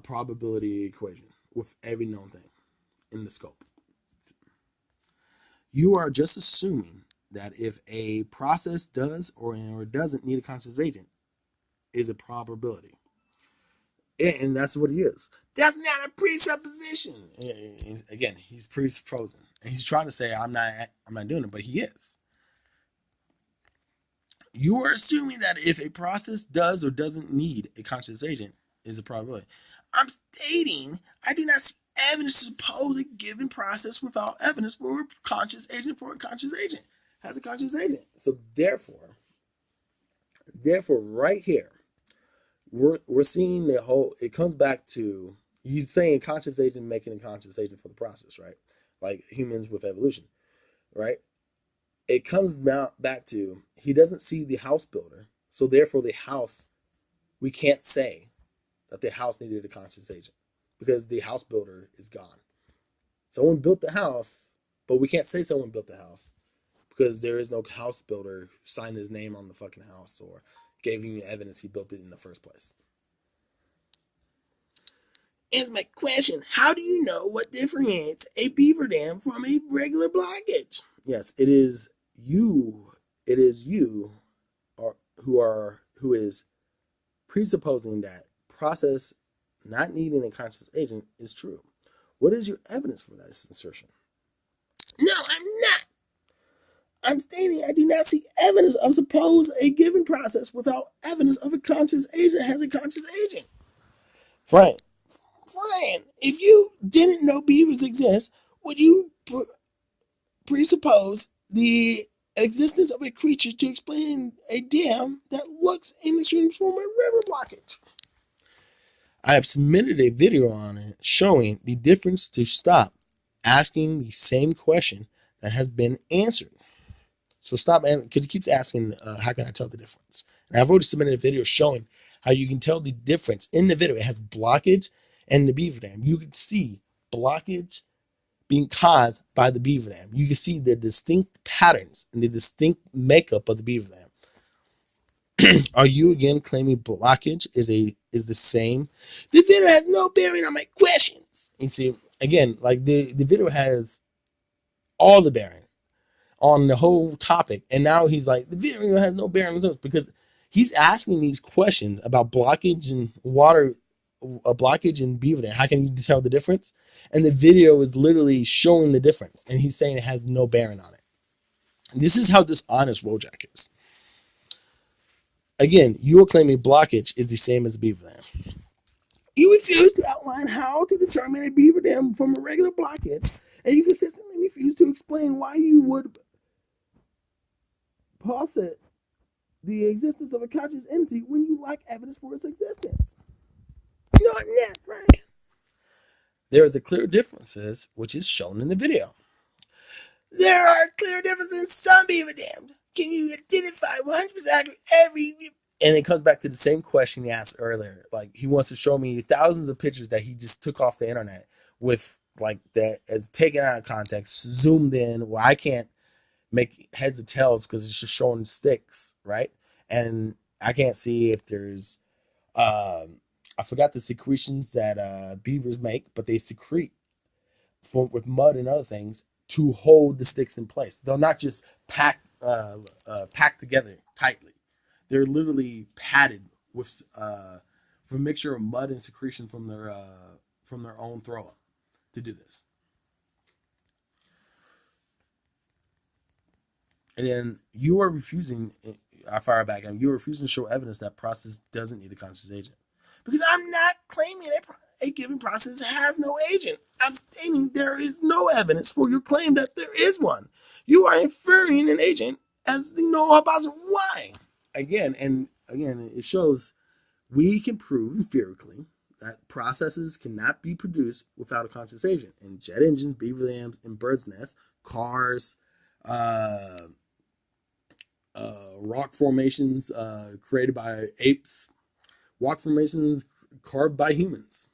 probability equation with every known thing in the scope. You are just assuming that if a process does or doesn't need a conscious agent is a probability. And that's what he is. That's not a presupposition. Again, he's presupposing. And he's trying to say I'm not doing it, but he is. You are assuming that if a process does or doesn't need a conscious agent is a probability. I'm stating I do not see evidence to suppose a given process without evidence for a conscious agent has a conscious agent. So therefore, right here, we're seeing the whole. It comes back to he's saying conscious agent making a conscious agent for the process, right? Like humans with evolution, right? It comes back to he doesn't see the house builder So therefore, the house, we can't say that the house needed a conscious agent because the house builder is gone. Someone built the house, but we can't say someone built the house because there is no house builder who signed his name on the fucking house or gave you evidence he built it in the first place. Is my question, how do you know what differentiates a beaver dam from a regular blockage? Yes, it is you. It is you who is presupposing that process not needing a conscious agent is true. What is your evidence for that assertion? No, I'm not. I'm stating I do not see evidence of suppose a given process without evidence of a conscious agent has a conscious agent. Frank, if you didn't know beavers exist, would you presuppose the existence of a creature to explain a dam that looks in the streams from a river blockage? I have submitted a video on it showing the difference to stop asking the same question that has been answered. So stop, because he keeps asking, how can I tell the difference? And I've already submitted a video showing how you can tell the difference in the video. It has blockage and the beaver dam. You can see blockage being caused by the beaver dam. You can see the distinct patterns and the distinct makeup of the beaver dam. Are you again claiming blockage is the same? The video has no bearing on my questions. You see, again, like the video has all the bearing on the whole topic, and now he's like, the video has no bearing on this because he's asking these questions about blockage and water, a blockage in beaver dam. How can you tell the difference? And the video is literally showing the difference, and he's saying it has no bearing on it. And this is how dishonest Wojak is. Again, you are claiming blockage is the same as a beaver dam. You refuse to outline how to determine a beaver dam from a regular blockage, and you consistently refuse to explain why you would posit the existence of a conscious entity when you lack evidence for its existence. No, I'm not, Frank. There is a clear differences, which is shown in the video. There are clear differences in some beaver dams. Can you identify 100% accurate every? And it comes back to the same question he asked earlier. Like, he wants to show me thousands of pictures that he just took off the internet with, like, that as taken out of context, zoomed in, where I can't make heads or tails because it's just showing sticks, right? And I can't see if there's I forgot the secretions that beavers make, but they secrete with mud and other things to hold the sticks in place. They'll not just pack together tightly. They're literally padded with a mixture of mud and secretion from their own throw up to do this. And then you are refusing, I fire back, and you're refusing to show evidence that process doesn't need a conscious agent. Because I'm not claiming a given process has no agent. I'm stating there is no evidence for your claim that there is one. You are inferring an agent as the no hypothesis. Why? Again, it shows we can prove empirically that processes cannot be produced without a conscious agent. In jet engines, beaver dams, and birds' nests, cars, rock formations created by apes, rock formations carved by humans,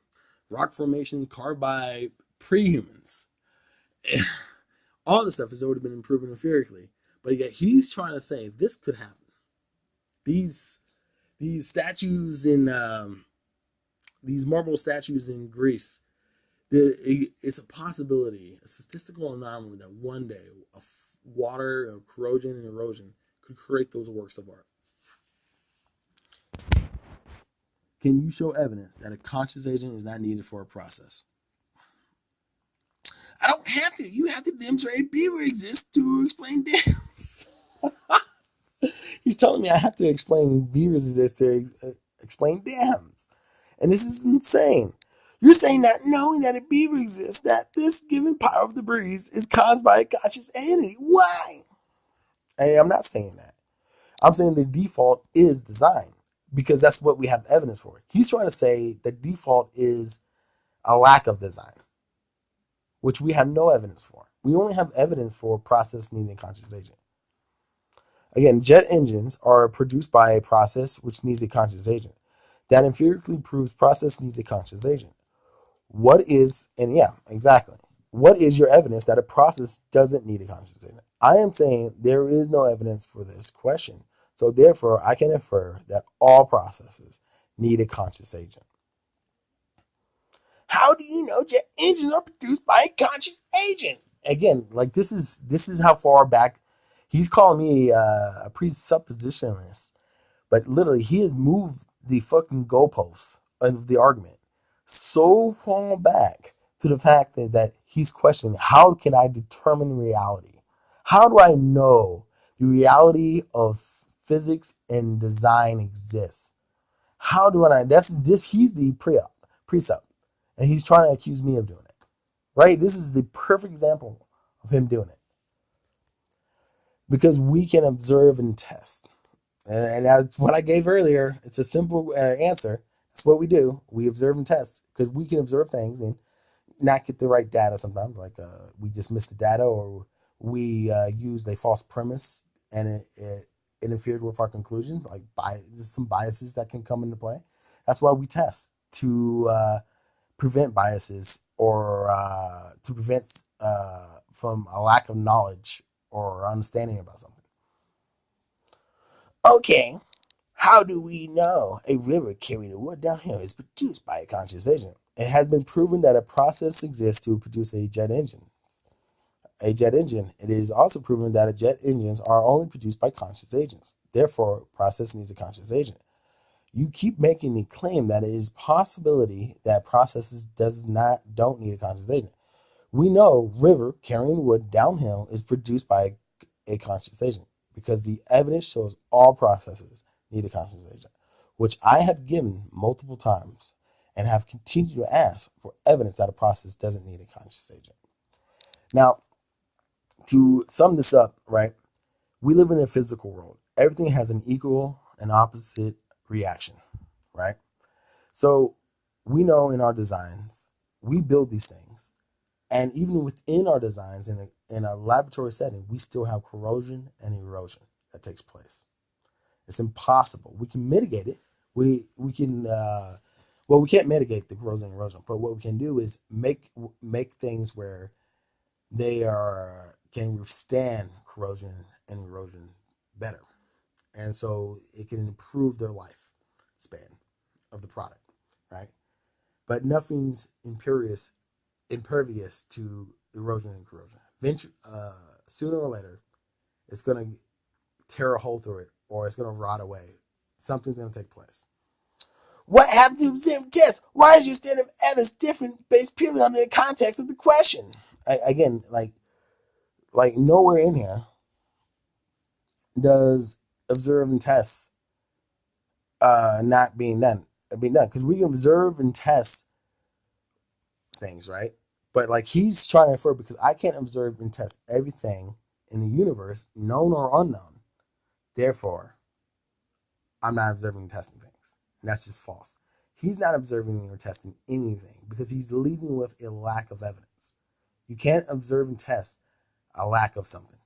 rock formations carved by pre-humans. All this stuff has already been proven empirically, but yet he's trying to say this could happen. These statues in these marble statues in Greece, it's a possibility, a statistical anomaly that one day water, corrosion, and erosion could create those works of art. Can you show evidence that a conscious agent is not needed for a process? I don't have to. You have to demonstrate a beaver exists to explain dams. He's telling me I have to explain beavers exist to explain dams. And this is insane. You're saying that knowing that a beaver exists, that this given power of the breeze is caused by a conscious entity. Why? Hey, I'm not saying that. I'm saying the default is design because that's what we have evidence for. He's trying to say the default is a lack of design, which we have no evidence for. We only have evidence for a process needing a conscious agent. Again, jet engines are produced by a process which needs a conscious agent. That empirically proves process needs a conscious agent. What is, and yeah, exactly. What is your evidence that a process doesn't need a conscious agent? I am saying there is no evidence for this question. So therefore, I can infer that all processes need a conscious agent. How do you know jet engines are produced by a conscious agent? Again, like this is how far back he's calling me a presuppositionalist, but literally he has moved the fucking goalposts of the argument so far back to the fact that he's questioning how can I determine reality? How do I know the reality of physics and design exists? How do I? That's this. He's the precept, and he's trying to accuse me of doing it. Right? This is the perfect example of him doing it because we can observe and test, and that's what I gave earlier. It's a simple answer. That's what we do. We observe and test because we can observe things and not get the right data sometimes. Like we just miss the data, or we used a false premise and it interfered with our conclusion. Like some biases that can come into play. That's why we test to prevent biases or to prevent from a lack of knowledge or understanding about something. Okay, how do we know a river carrying a wood downhill is produced by a conscious agent? It has been proven that a process exists to produce a jet engine. A jet engine. It is also proven that jet engines are only produced by conscious agents. Therefore, process needs a conscious agent. You keep making the claim that it is possibility that processes don't need a conscious agent. We know river carrying wood downhill is produced by a conscious agent because the evidence shows all processes need a conscious agent, which I have given multiple times and have continued to ask for evidence that a process doesn't need a conscious agent. Now, to sum this up, right, we live in a physical world. Everything has an equal and opposite reaction, right? So we know in our designs, we build these things. And even within our designs, in a laboratory setting, we still have corrosion and erosion that takes place. It's impossible. We can mitigate it. We can well, we can't mitigate the corrosion and erosion, but what we can do is make things where they are can withstand corrosion and erosion better, and so it can improve their life span of the product, right? But nothing's impervious to erosion and corrosion. Sooner or later, it's going to tear a hole through it or it's going to rot away. Something's going to take place. What happened to observed test? Why is your standard of evidence different based purely on the context of the question? Again, like nowhere in here does observe and test not being done because we can observe and test things, right? But like he's trying to infer because I can't observe and test everything in the universe, known or unknown. Therefore, I'm not observing and testing things. And that's just false. He's not observing or testing anything because he's leading with a lack of evidence. You can't observe and test a lack of something.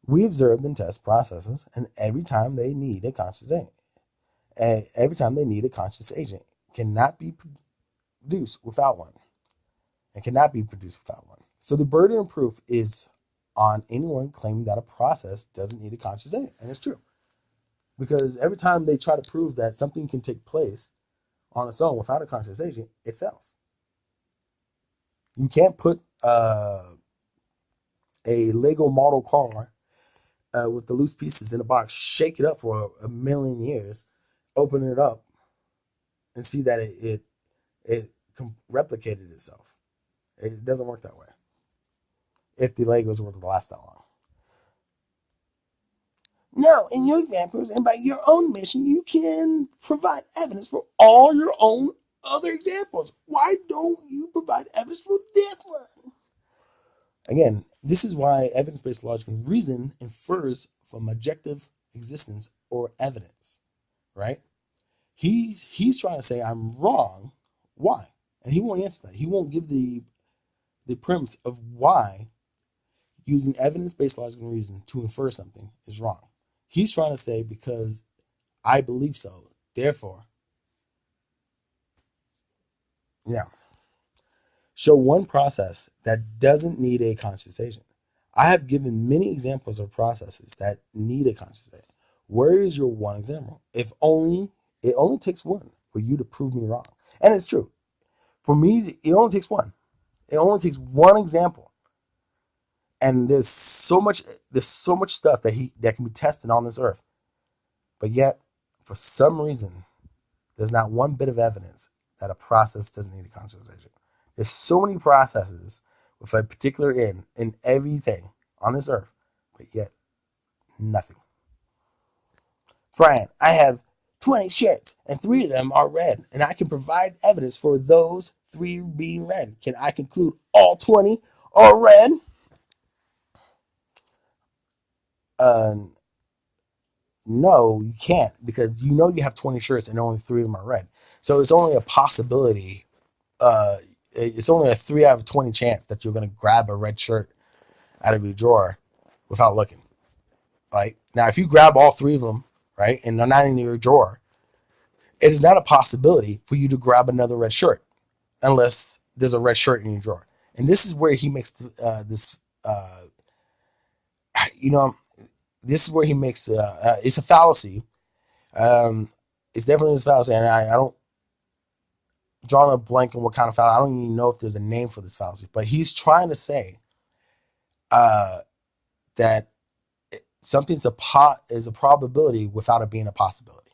We observe and test processes, and every time they need a conscious agent, cannot be produced without one. It cannot be produced without one. So the burden of proof is on anyone claiming that a process doesn't need a conscious agent, and it's true. Because every time they try to prove that something can take place on its own without a conscious agent, it fails. You can't put a Lego model car with the loose pieces in a box, shake it up for a million years, open it up, and see that it replicated itself. It doesn't work that way. If the Legos were to last that long. Now, in your examples and by your own mission, you can provide evidence for all your own other examples. Why don't you provide evidence for this one? Again, this is why evidence-based logic and reason infers from objective existence or evidence, right? He's trying to say I'm wrong. Why? And he won't answer that. He won't give the premise of why using evidence-based logical reason to infer something is wrong. He's trying to say because I believe so, therefore, now, show one process that doesn't need a conscious agent. I have given many examples of processes that need a conscious agent. Where is your one example? If only it only takes one for you to prove me wrong. And it's true. For me, it only takes one. It only takes one example. And there's so much stuff that can be tested on this earth. But yet, for some reason, there's not one bit of evidence that a process doesn't need a conscious agent. There's so many processes with a particular end in everything on this earth, but yet nothing. Fran, I have 20 shirts and 3 of them are red, and I can provide evidence for those 3 being red. Can I conclude all 20 are red? No, you can't, because you have 20 shirts and only 3 of them are red. So it's only a possibility. It's only a 3 out of 20 chance that you're going to grab a red shirt out of your drawer without looking. Right? Now, if you grab all 3 of them, right, and they're not in your drawer, it is not a possibility for you to grab another red shirt unless there's a red shirt in your drawer. And this is where he makes this, this is where he makes, it's a fallacy. It's definitely a fallacy, and I don't, drawing a blank on what kind of fallacy, I don't even know if there's a name for this fallacy, but he's trying to say that something's is a probability without it being a possibility.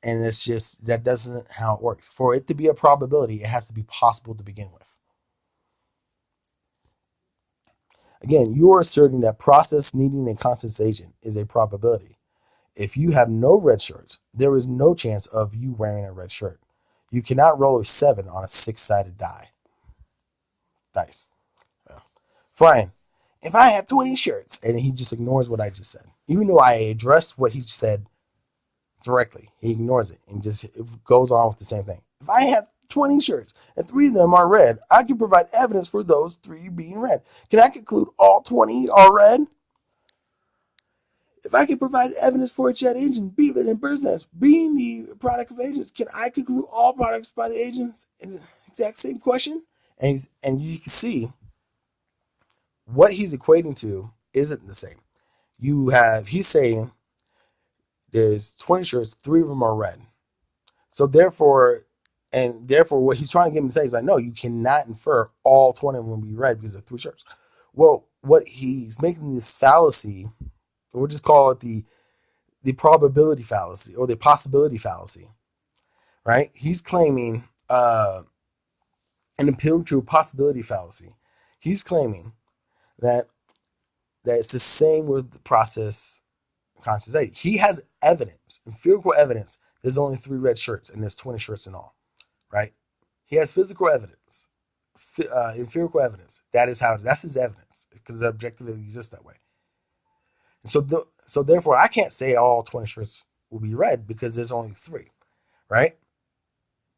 And it's just, that doesn't how it works. For it to be a probability, it has to be possible to begin with. Again, you are asserting that process needing a constant agent is a probability. If you have no red shirts, there is no chance of you wearing a red shirt. You cannot roll a 7 on a 6-sided dice. Fine. If I have 20 shirts, and he just ignores what I just said, even though I addressed what he said directly, he ignores it and just goes on with the same thing. If I have 20 shirts and 3 of them are red, I can provide evidence for those 3 being red. Can I conclude all 20 are red? If I can provide evidence for a jet agent, beaver, and bird's nest being the product of agents, can I conclude all products by the agents? In the exact same question. And you can see what he's equating to isn't the same. He's saying there's 20 shirts, 3 of them are red. So therefore, what he's trying to get him to say is like, no, you cannot infer all 20 of them will be red because of 3 shirts. Well, what he's making this fallacy, we'll just call it the probability fallacy or the possibility fallacy, right? He's claiming an appeal to a possibility fallacy. He's claiming that it's the same with the process conscious agent. He has evidence, empirical evidence. There's only 3 red shirts and there's 20 shirts in all, right? He has physical evidence, empirical evidence. That's his evidence because it objectively exists that way. And so therefore, I can't say all 20 shirts will be red because there's only 3, right?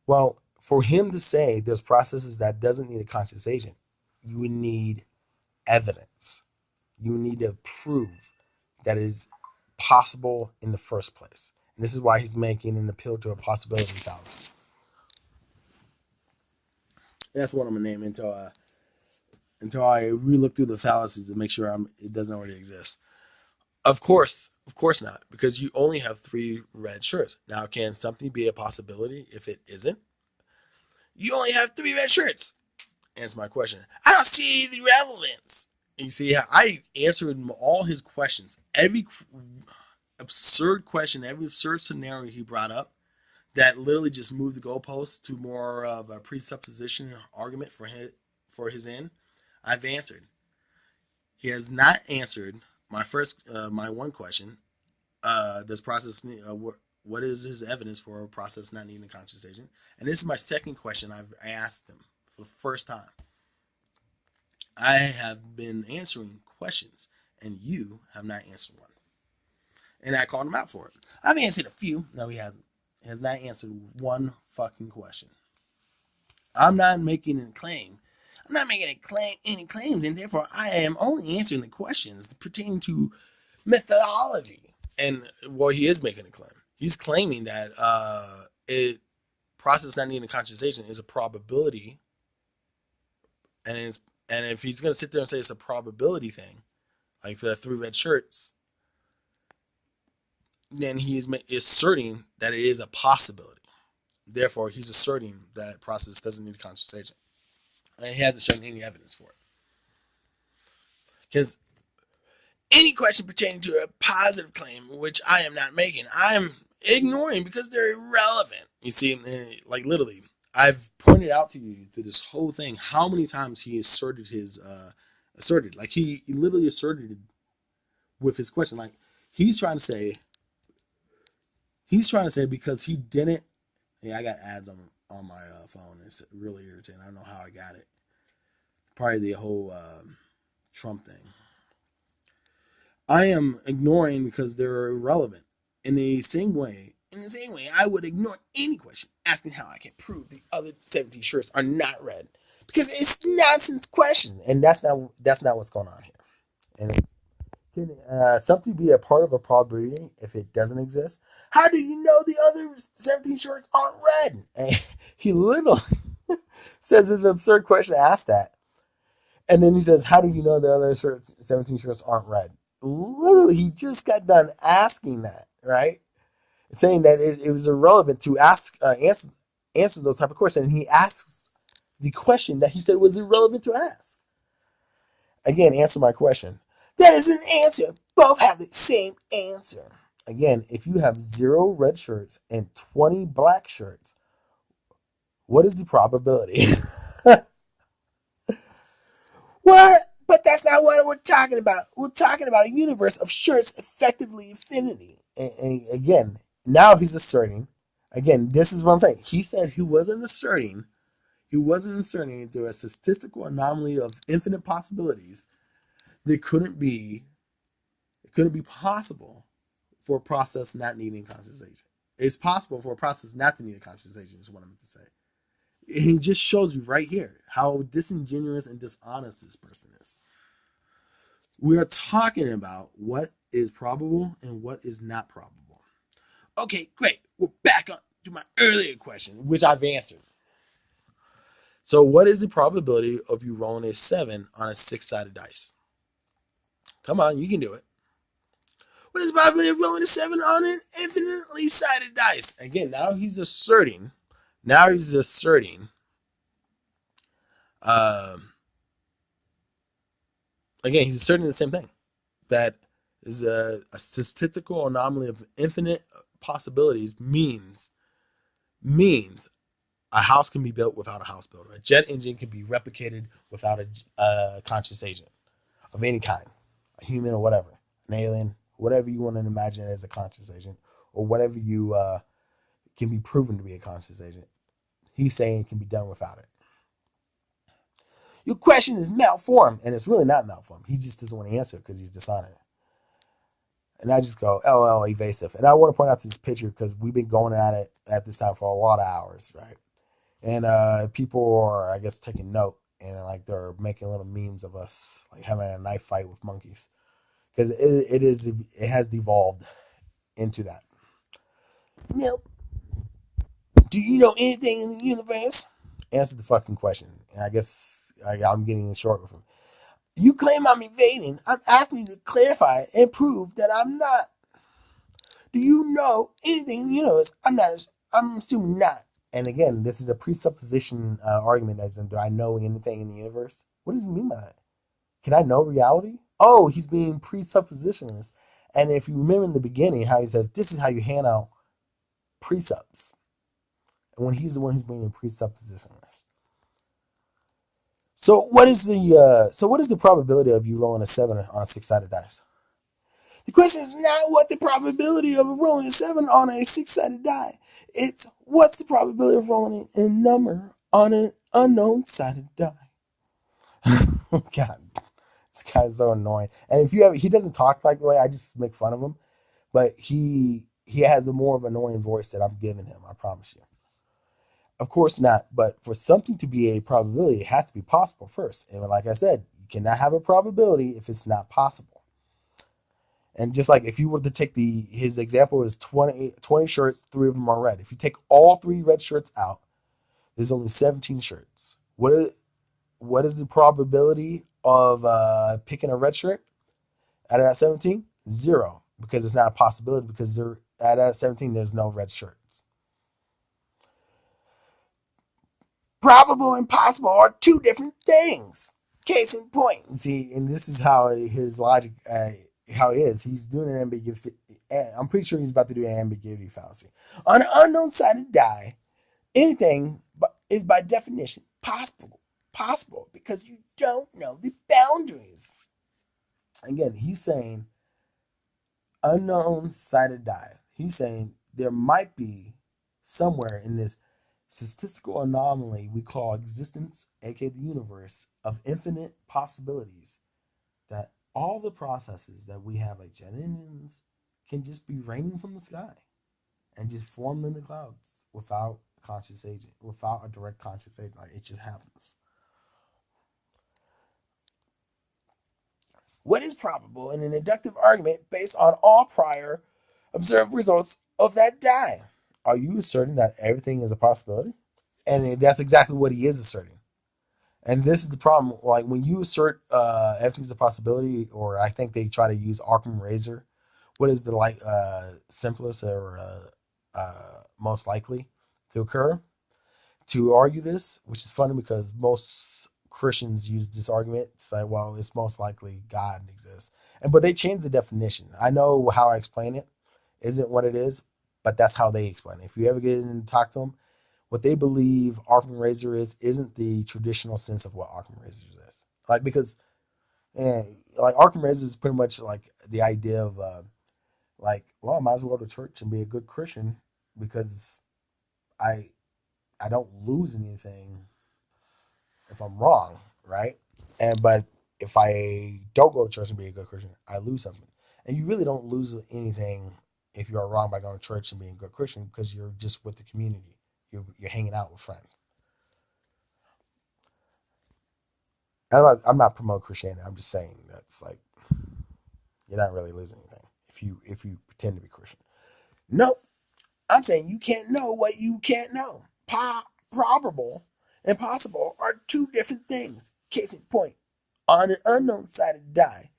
Well, for him to say there's processes that doesn't need a conscious agent, you would need evidence. You need to prove that it is possible in the first place. And this is why he's making an appeal to a possibility fallacy. And that's what I'm gonna name until I relook through the fallacies to make sure it doesn't already exist. Of course not, because you only have 3 red shirts. Now, can something be a possibility if it isn't? You only have 3 red shirts. Answer my question. I don't see the relevance. And you see how I answered all his questions. Every absurd question, every absurd scenario he brought up that literally just moved the goalposts to more of a presupposition argument for his end, I've answered. He has not answered my one question. Does process what is his evidence for a process not needing a conscious agent? And this is my second question I asked him for the first time. I have been answering questions, and you have not answered one. And I called him out for it. I've answered a few. No, he hasn't. He has not answered one fucking question. I'm not making a claim. I'm not making any claims, and therefore I am only answering the questions pertaining to methodology. And well, he is making a claim. He's claiming that it process not needing concentration is a probability, and if he's going to sit there and say it's a probability thing, like the 3 red shirts, then he is asserting that it is a possibility. Therefore, he's asserting that process doesn't need concentration, and he hasn't shown any evidence for it. Because any question pertaining to a positive claim, which I am not making, I am ignoring because they're irrelevant. You see, like literally, I've pointed out to you through this whole thing how many times he asserted like he literally asserted with his question. Like he's trying to say because he didn't. Yeah, I got ads on my phone. It's really irritating. I don't know how I got it. Probably the whole Trump thing. I am ignoring because they're irrelevant. In the same way, I would ignore any question asking how I can prove the other 17 shirts are not red, because it's nonsense questions, and that's not what's going on here. And can something be a part of a probability if it doesn't exist? How do you know the other 17 shirts aren't red? And he literally says it's an absurd question to ask that. And then he says, how do you know the other 17 shirts aren't red? Literally, he just got done asking that, right? Saying that it was irrelevant to answer those type of questions. And he asks the question that he said was irrelevant to ask. Again, answer my question. That is an answer. Both have the same answer. Again, if you have 0 red shirts and 20 black shirts, what is the probability? What? But that's not what we're talking about. We're talking about a universe of shirts effectively infinity. And again, now he's asserting. Again, this is what I'm saying. He said he wasn't asserting through a statistical anomaly of infinite possibilities. It couldn't be possible for a process not needing concentration. It's possible for a process not to need a concentration, is what I meant to say. He just shows you right here how disingenuous and dishonest this person is. We are talking about what is probable and what is not probable. Okay, great. We're back on to my earlier question, which I've answered. So what is the probability of you rolling a 7 on a 6-sided dice? Come on, you can do it. What is the probability of rolling a 7 on an infinitely sided dice? Again, now he's asserting. Again, he's asserting the same thing. That is a statistical anomaly of infinite possibilities means a house can be built without a house builder. A jet engine can be replicated without a conscious agent of any kind, a human or whatever, an alien, whatever you want to imagine as a conscious agent, or whatever you can be proven to be a conscious agent. He's saying it can be done without it. Your question is malformed, and it's really not malformed. He just doesn't want to answer it because he's dishonored. And I just go, LOL, evasive. And I want to point out this picture because we've been going at it at this time for a lot of hours, right? And people are, I guess, taking note, and like they're making little memes of us like having a knife fight with monkeys, because it has devolved into that. Nope. Do you know anything in the universe? Answer the fucking question. And I guess I'm getting short with him. You claim I'm evading. I'm asking you to clarify and prove that I'm not. Do you know anything in the universe? I'm not. I'm assuming not. And again, this is a presupposition argument, as in, do I know anything in the universe? What does he mean by that? Can I know reality? Oh, he's being presuppositionalist. And if you remember in the beginning how he says, this is how you hand out precepts. And when he's the one who's being a presuppositionalist. So what is the probability of you rolling a 7 on a 6-sided dice? The question is not what the probability of rolling a 7 on a 6-sided die. It's what's the probability of rolling a number on an unknown sided die. God, this guy's so annoying. And he doesn't talk like the way I just make fun of him, but he has a more of an annoying voice that I'm giving him. I promise you. Of course not. But for something to be a probability, it has to be possible first. And like I said, you cannot have a probability if it's not possible. And just like if you were to take his example is 20 shirts, 3 of them are red. If you take all 3 red shirts out, there's only 17 shirts. What is the probability of picking a red shirt out of that 17? 0, because it's not a possibility, because out of that 17 there's no red shirts. Probable and possible are 2 different things. Case in point. See, and this is how his logic, how he is. He's doing an ambiguity. I'm pretty sure he's about to do an ambiguity fallacy. On an unknown sided die, anything is by definition possible. Possible because you don't know the boundaries. Again, he's saying unknown sided die. He's saying there might be somewhere in this statistical anomaly we call existence, aka the universe, of infinite possibilities, that all the processes that we have, like jet engines, can just be raining from the sky and just form in the clouds without conscious agent, without a direct conscious agent. Like, it just happens. What is probable in an inductive argument based on all prior observed results of that die? Are you asserting that everything is a possibility? And that's exactly what he is asserting. And this is the problem. Like, when you assert everything's a possibility, or I think they try to use Occam razor, what is the simplest or most likely to occur to argue this, which is funny because most Christians use this argument to say, well, it's most likely God exists. But they changed the definition. I know how I explain it isn't what it is, but that's how they explain it. If you ever get in and talk to them, what they believe Occam razor isn't the traditional sense of what Occam razor is. Because Occam razor is pretty much like the idea of I might as well go to church and be a good Christian because I don't lose anything if I'm wrong, right? But if I don't go to church and be a good Christian, I lose something. And you really don't lose anything if you are wrong by going to church and being a good Christian, because you're just with the community. You're hanging out with friends. I'm not promoting Christianity. I'm just saying that's like, you're not really losing anything if you pretend to be Christian. No, I'm saying you can't know what you can't know. Probable and possible are 2 different things. Case in point, on an unknown sided die,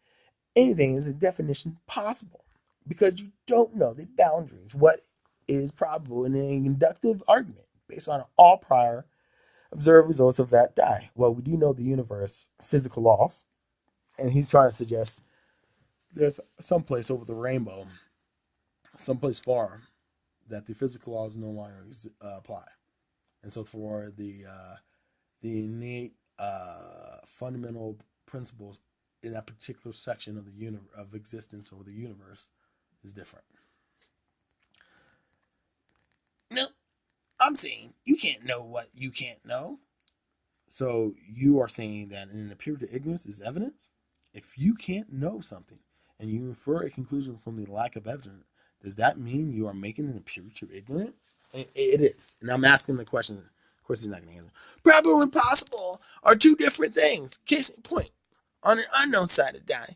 anything is a definition possible because you don't know the boundaries. What is probable in an inductive argument based on all prior observed results of that die? Well, we do know the universe, physical laws, and he's trying to suggest there's some place over the rainbow, someplace far, that the physical laws no longer apply. And so for the innate fundamental principles in that particular section of the of existence or the universe is different. No, I'm saying you can't know what you can't know. So you are saying that an appearance of ignorance is evidence? If you can't know something and you infer a conclusion from the lack of evidence, does that mean you are making an appearance of ignorance? It is. And I'm asking the question. Of course, he's not going to answer. Probable and possible are 2 different things. Case in point, on an unknown sided die,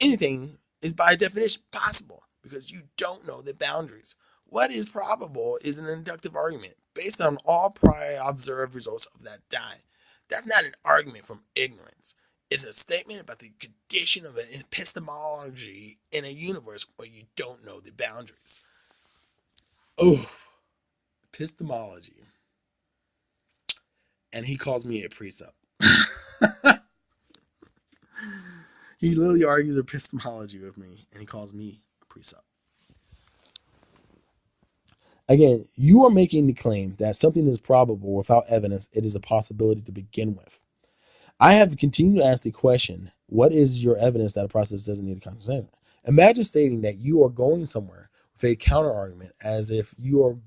anything is by definition possible because you don't know the boundaries. What is probable is an inductive argument based on all prior observed results of that die. That's not an argument from ignorance. It's a statement about the condition of an epistemology in a universe where you don't know the boundaries. Oh, epistemology. And he calls me a precept. He literally argues epistemology with me, and he calls me a precept. Again, you are making the claim that something is probable without evidence. It is a possibility to begin with. I have continued to ask the question, what is your evidence that a process doesn't need a conscious agent? Imagine stating that you are going somewhere with a counter argument as if you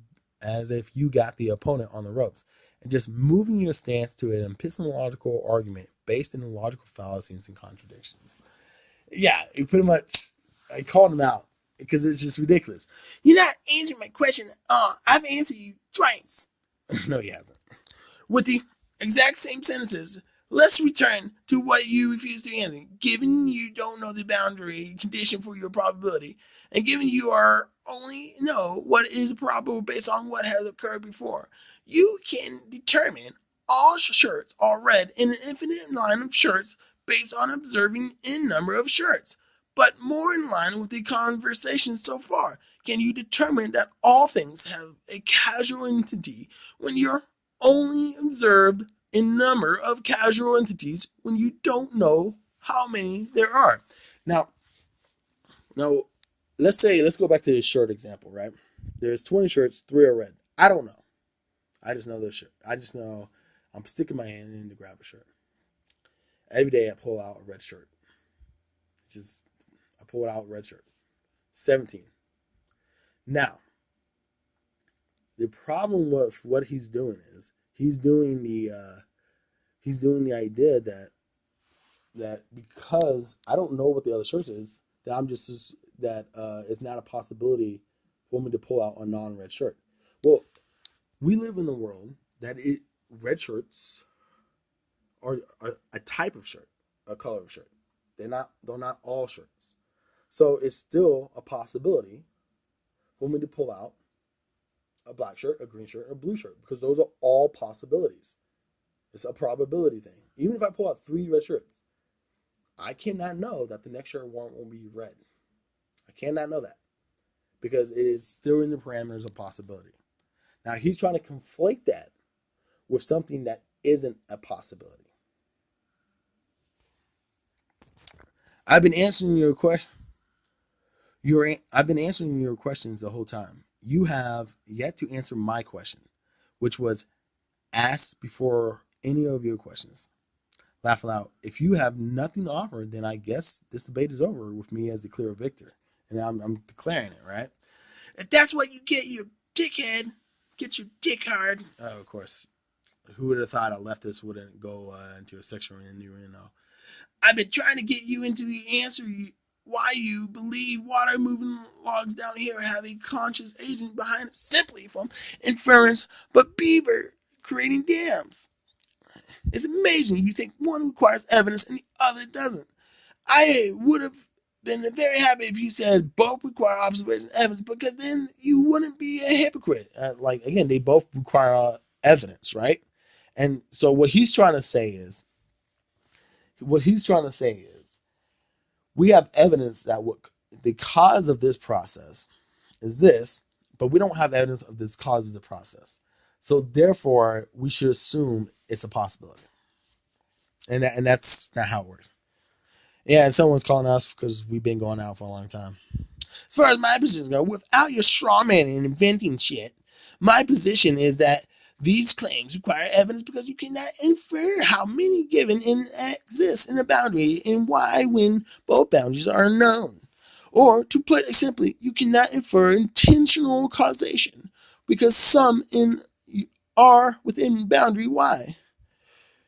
got the opponent on the ropes, and just moving your stance to an epistemological argument based in the logical fallacies and contradictions. Yeah, you pretty much, I called him out because it's just ridiculous. You're not answering my question. I've answered you twice. No, he hasn't. With the exact same sentences, let's return to what you refuse to answer. Given you don't know the boundary condition for your probability, and given you are only know what is probable based on what has occurred before, you can determine all shirts are red in an infinite line of shirts based on observing in number of shirts. But more in line with the conversation so far, can you determine that all things have a causal entity when you're only observed a number of causal entities when you don't know how many there are? Now, now, let's go back to the shirt example, right? There's 20 shirts, 3 are red. I don't know. I just know there's shirt. I just know I'm sticking my hand in to grab a shirt. Every day I pull out a red shirt. I pull out a red shirt. 17. Now, the problem with what he's doing is he's doing the idea that because I don't know what the other source is, that it's not a possibility for me to pull out a non-red shirt. Well, we live in a world that red shirts are a type of shirt, a color of shirt. They're not all shirts. So it's still a possibility for me to pull out a black shirt, a green shirt, a blue shirt, because those are all possibilities. It's a probability thing. Even if I pull out 3 red shirts, I cannot know that the next shirt won't be red. I cannot know that because it is still in the parameters of possibility. Now he's trying to conflate that with something that isn't a possibility. I've been answering your question. I've been answering your questions the whole time. You have yet to answer my question, which was asked before any of your questions. Laugh aloud. If you have nothing to offer, then I guess this debate is over with me as the clear victor. And I'm declaring it, right? If that's what you get, you dickhead, get your dick hard. Oh, of course. Who would have thought a leftist wouldn't go into a sexual innuendo? I've been trying to get you into the answer why you believe water moving logs down here have a conscious agent behind it simply from inference, but beaver creating dams. It's amazing you think one requires evidence and the other doesn't. I would have been very happy if you said both require observation and evidence, because then you wouldn't be a hypocrite. Again, they both require evidence, right? And so what he's trying to say is, we have evidence that the cause of this process is this, but we don't have evidence of this cause of the process. So therefore, we should assume it's a possibility. And that's not how it works. Yeah, and someone's calling us because we've been going out for a long time. As far as my positions go, without your straw man and inventing shit, my position is that these claims require evidence because you cannot infer how many given exist in a boundary and why when both boundaries are known. Or, to put it simply, you cannot infer intentional causation because some are within boundary Y.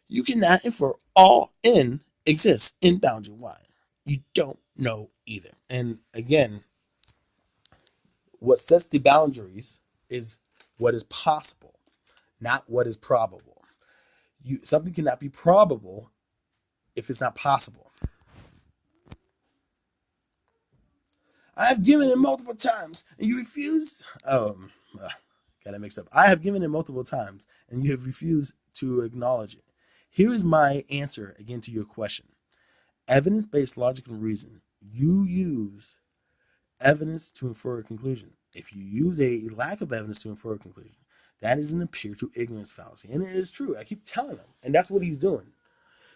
You cannot infer all N exists in boundary Y. You don't know either. And again, what sets the boundaries is what is possible, not what is probable. Something cannot be probable if it's not possible. I have given it multiple times, and you refuse. Got it mixed up. I have given it multiple times, and you have refused to acknowledge it. Here is my answer again to your question. Evidence-based logic and reason. You use evidence to infer a conclusion. If you use a lack of evidence to infer a conclusion, that is an appear to ignorance fallacy. And it is true. I keep telling him. And that's what he's doing.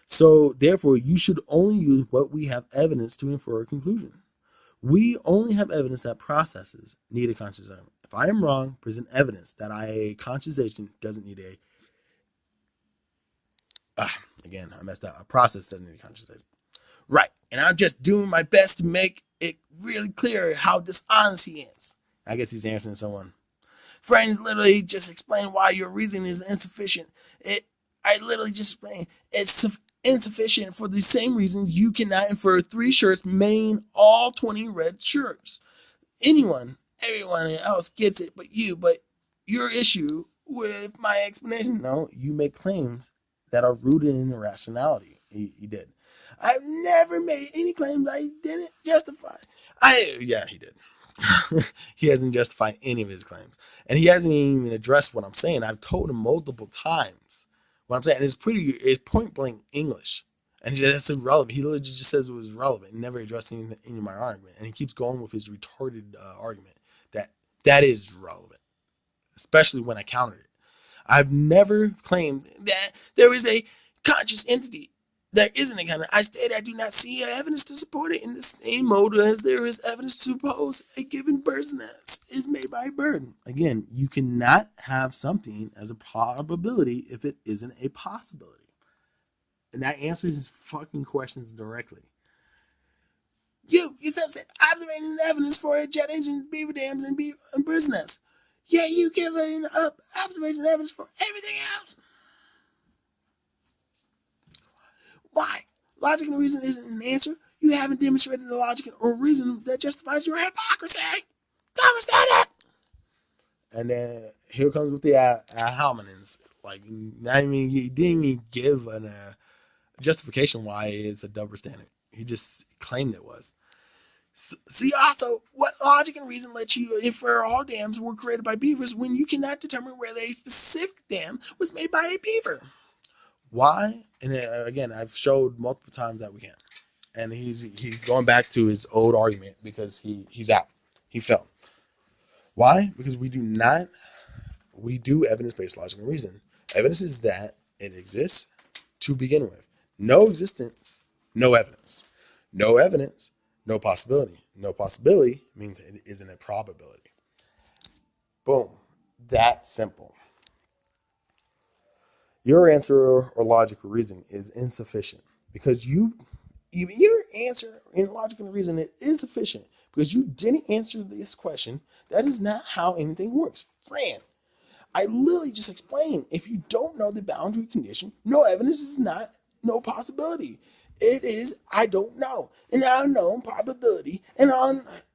So, therefore, you should only use what we have evidence to infer a conclusion. We only have evidence that processes need a conscious agent. If I am wrong, present evidence that a conscious agent doesn't need again, I messed up. A process doesn't need a conscious agent. Right. And I'm just doing my best to make it really clear how dishonest he is. I guess he's answering someone. Friends literally just explain why your reasoning is insufficient. I literally just explain it's insufficient for the same reason you cannot infer 3 shirts mean all 20 red shirts. Everyone else gets it but you. But your issue with my explanation. No, you make claims that are rooted in irrationality. He did. I've never made any claims I didn't justify. Yeah, he did. He hasn't justified any of his claims. And he hasn't even addressed what I'm saying. I've told him multiple times what I'm saying. And it's point blank English. And he says it's irrelevant. He literally just says it was relevant and never addressed any of my argument. And he keeps going with his retarded argument that is relevant, especially when I countered it. I've never claimed that there is a conscious entity. There isn't a kind of. I state I do not see evidence to support it in the same mode as there is evidence to suppose a given bird's nest is made by a bird. Again, you cannot have something as a probability if it isn't a possibility. And that answers his fucking questions directly. You yourself said observation evidence for a jet engine, beaver dams, and bird's nests. Yeah, you giving up observation evidence for everything else. Why? Logic and reason isn't an answer. You haven't demonstrated the logic or reason that justifies your hypocrisy. Don't understand it. And then here comes with the hominins. Like, I mean, he didn't even give a justification why it's a double standard. He just claimed it was. See also, what logic and reason let you infer all dams were created by beavers when you cannot determine whether a specific dam was made by a beaver? Why? And again, I've showed multiple times that we can't. And he's going back to his old argument because he's out. He fell. Why? Because we do evidence-based logic and reason. Evidence is that it exists to begin with. No existence, no evidence. No evidence, no possibility. No possibility means it isn't a probability. Boom. That simple. Your answer or logic or reason is insufficient because your answer in logic and reason is insufficient because you didn't answer this question. That is not how anything works. Fran, I literally just explained. If you don't know the boundary condition, no evidence is not no possibility. It is I don't know, an unknown probability, an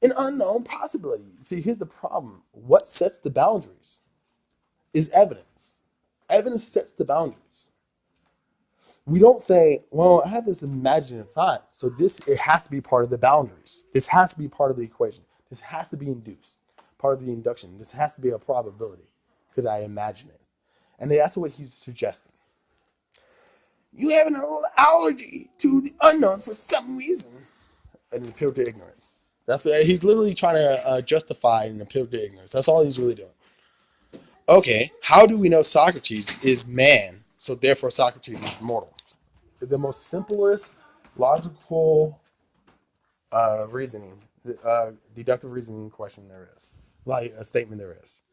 unknown possibility. See, here's the problem. What sets the boundaries is evidence. Evidence sets the boundaries. We don't say, well, I have this imaginative thought, so it has to be part of the boundaries. This has to be part of the equation. This has to be induced, part of the induction. This has to be a probability because I imagine it. And that's what he's suggesting. You have an allergy to the unknown for some reason. An appeal to ignorance. He's literally trying to justify an appeal to ignorance. That's all he's really doing. Okay, how do we know Socrates is man, so therefore Socrates is mortal? The most simplest logical reasoning, deductive reasoning question there is. Like a statement there is.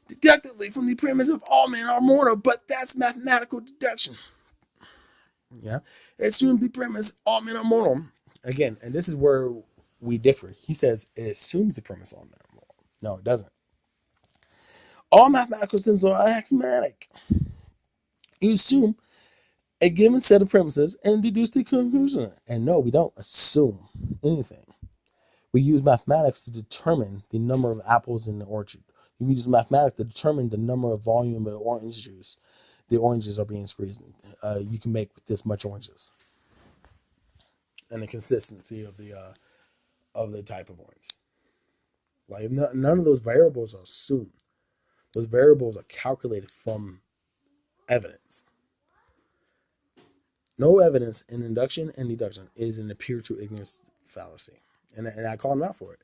Deductively from the premise of all men are mortal, but that's mathematical deduction. Yeah, it assumes the premise all men are mortal. Again, and this is where we differ. He says it assumes the premise all men are mortal. No, it doesn't. All mathematical systems are axiomatic. You assume a given set of premises and deduce the conclusion. And no, we don't assume anything. We use mathematics to determine the number of apples in the orchard. We use mathematics to determine the number of volume of orange juice the oranges are being squeezed. You can make this much oranges, and the consistency of the type of orange. Like none of those variables are assumed. Those variables are calculated from evidence. No evidence in induction and deduction is an appear to ignorance fallacy. And I call him out for it.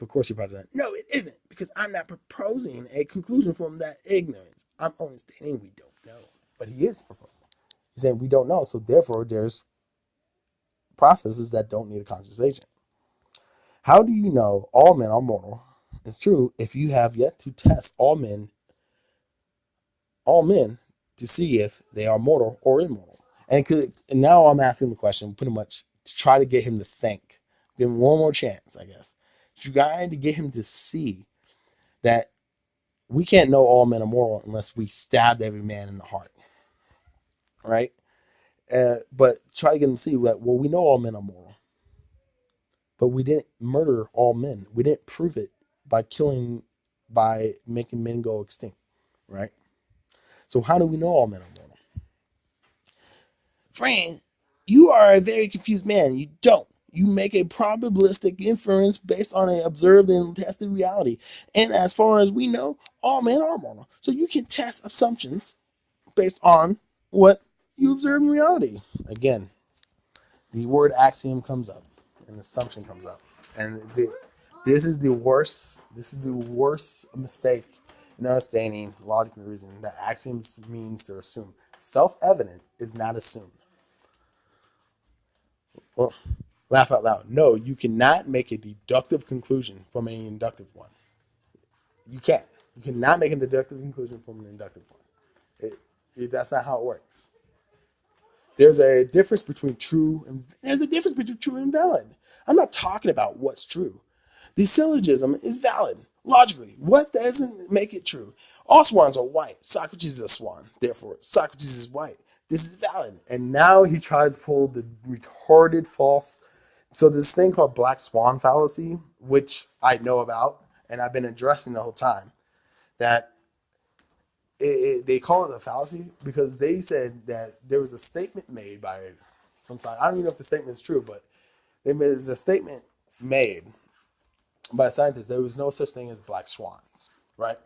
Of course, he probably said, no, it isn't, because I'm not proposing a conclusion from that ignorance. I'm only stating we don't know. But he is proposing. He's saying we don't know, so therefore there's processes that don't need a conscious agent. How do you know all men are mortal? It's true if you have yet to test all men to see if they are mortal or immortal. And now I'm asking the question pretty much to try to get him to think. Give him one more chance, I guess. Trying to get him to see that we can't know all men are mortal unless we stabbed every man in the heart. Right? But try to get him to see that, well, we know all men are mortal. But we didn't murder all men. We didn't prove it by killing by making men go extinct, right? So how do we know all men are mortal? Friend, you are a very confused man. You don't. You make a probabilistic inference based on an observed and tested reality. And as far as we know, all men are mortal. So you can test assumptions based on what you observe in reality. Again, the word axiom comes up, an assumption comes up, and this is the worst. This is the worst mistake in understanding logic and reasoning. That axioms means to assume. Self-evident is not assumed. Well, laugh out loud. No, you cannot make a deductive conclusion from an inductive one. You can't. You cannot make a deductive conclusion from an inductive one. That's not how it works. There's a difference between true and valid. I'm not talking about what's true. The syllogism is valid logically. What doesn't make it true? All swans are white. Socrates is a swan. Therefore, Socrates is white. This is valid. And now he tries to pull the retarded false. So this thing called black swan fallacy, which I know about and I've been addressing the whole time, that they call it a fallacy because they said that there was a statement made by sometime. I don't even know if the statement is true, but there's a statement made by scientists. There was no such thing as black swans, right,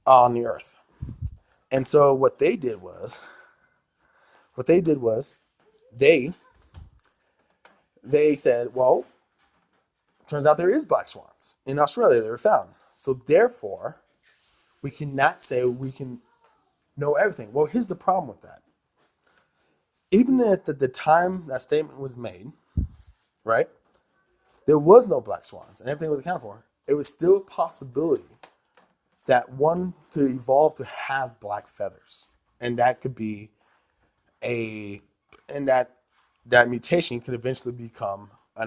on the earth. And so what they did was they said, well, turns out there is black swans in Australia. They were found. So therefore, we cannot say we can know everything. Well, here's the problem with that. Even at the time that statement was made, right, there was no black swans and everything was accounted for. It was still a possibility that one could evolve to have black feathers, and that could be and that mutation could eventually become a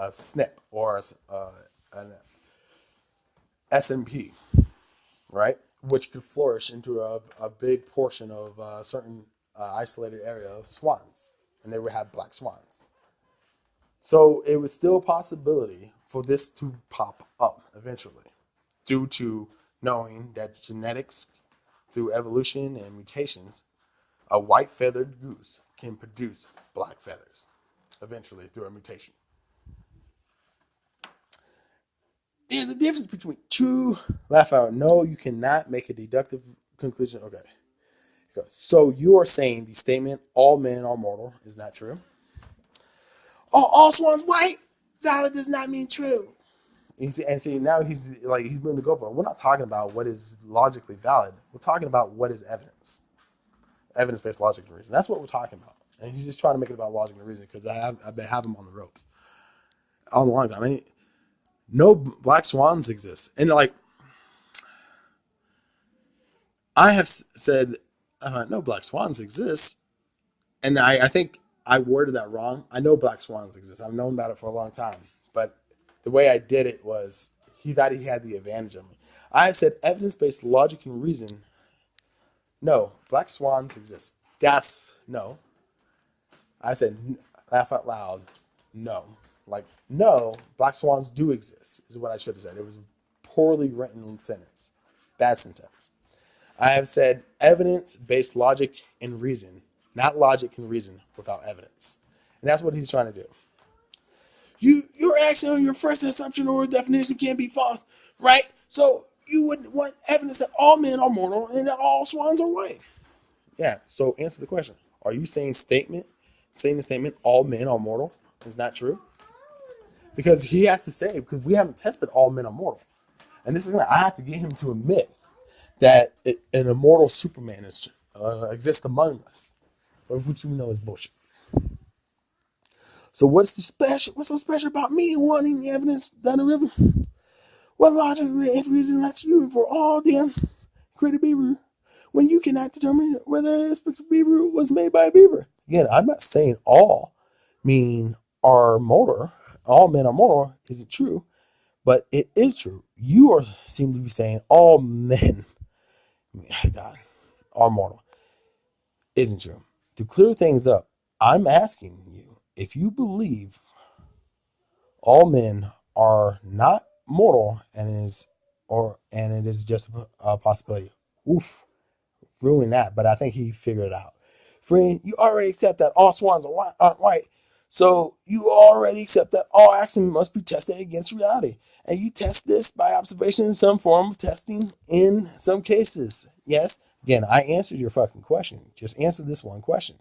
SNP or an SMP, right? Which could flourish into a big portion of a certain isolated area of swans, and they would have black swans. So it was still a possibility for this to pop up eventually, due to knowing that genetics, through evolution and mutations, a white feathered goose can produce black feathers eventually through a mutation. There's a difference between true, laugh out. No, you cannot make a deductive conclusion. Okay. So you are saying the statement, all men are mortal, is not true. Oh, all swans white? Valid does not mean true. And see, now he's moving the goalpost. We're not talking about what is logically valid. We're talking about what is evidence. Evidence-based logic and reason. That's what we're talking about. And he's just trying to make it about logic and reason because I've been having him on the ropes all a long time. I mean, no black swans exist. And I have said, no black swans exist. And I think I worded that wrong. I know black swans exist. I've known about it for a long time. But the way I did it was he thought he had the advantage of me. I have said evidence-based logic and reason. No, black swans exist. That's no. I said, laugh out loud. No. No, black swans do exist, is what I should have said. It was a poorly written sentence. Bad syntax. I have said evidence-based logic and reason, not logic and reason without evidence. And that's what he's trying to do. Your action on your first assumption or definition can't be false, right? So you would want evidence that all men are mortal and that all swans are white. Yeah, so answer the question. Are you saying the statement, all men are mortal, is not true? Because he has to say, because we haven't tested all men are mortal. And this is I have to get him to admit that an immortal Superman exists among us. Which we know is bullshit. So what's so special about me wanting the evidence down the river? What logic and reason lets you for all damn create a beaver when you cannot determine whether a specific beaver was made by a beaver? Again, I'm not saying all men are mortal. All men are mortal isn't true, but it is true. You seem to be saying all men, God, are mortal. Isn't true. To clear things up, I'm asking you if you believe all men are not mortal and it is just a possibility. Oof, ruined that, but I think he figured it out. Friend, you already accept that all swans aren't white. So you already accept that all axioms must be tested against reality. And you test this by observation in some form of testing in some cases. Yes? Again, I answered your fucking question. Just answer this one question.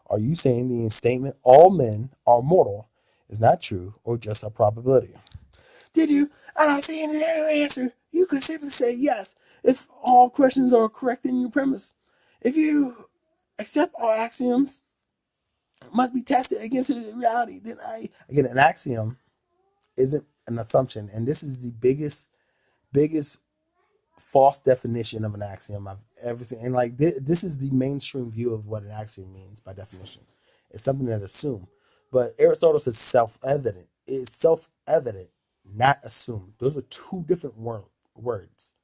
Are you saying the statement all men are mortal is not true or just a probability? Did you? I don't see any answer. You could simply say yes if all questions are correct in your premise. If you accept all axioms must be tested against reality, then again, an axiom isn't an assumption, and this is the biggest false definition of an axiom I've ever seen. And like this is the mainstream view of what an axiom means by definition. It's something that assume. But Aristotle says self-evident. It's self-evident, not assumed. Those are two different words.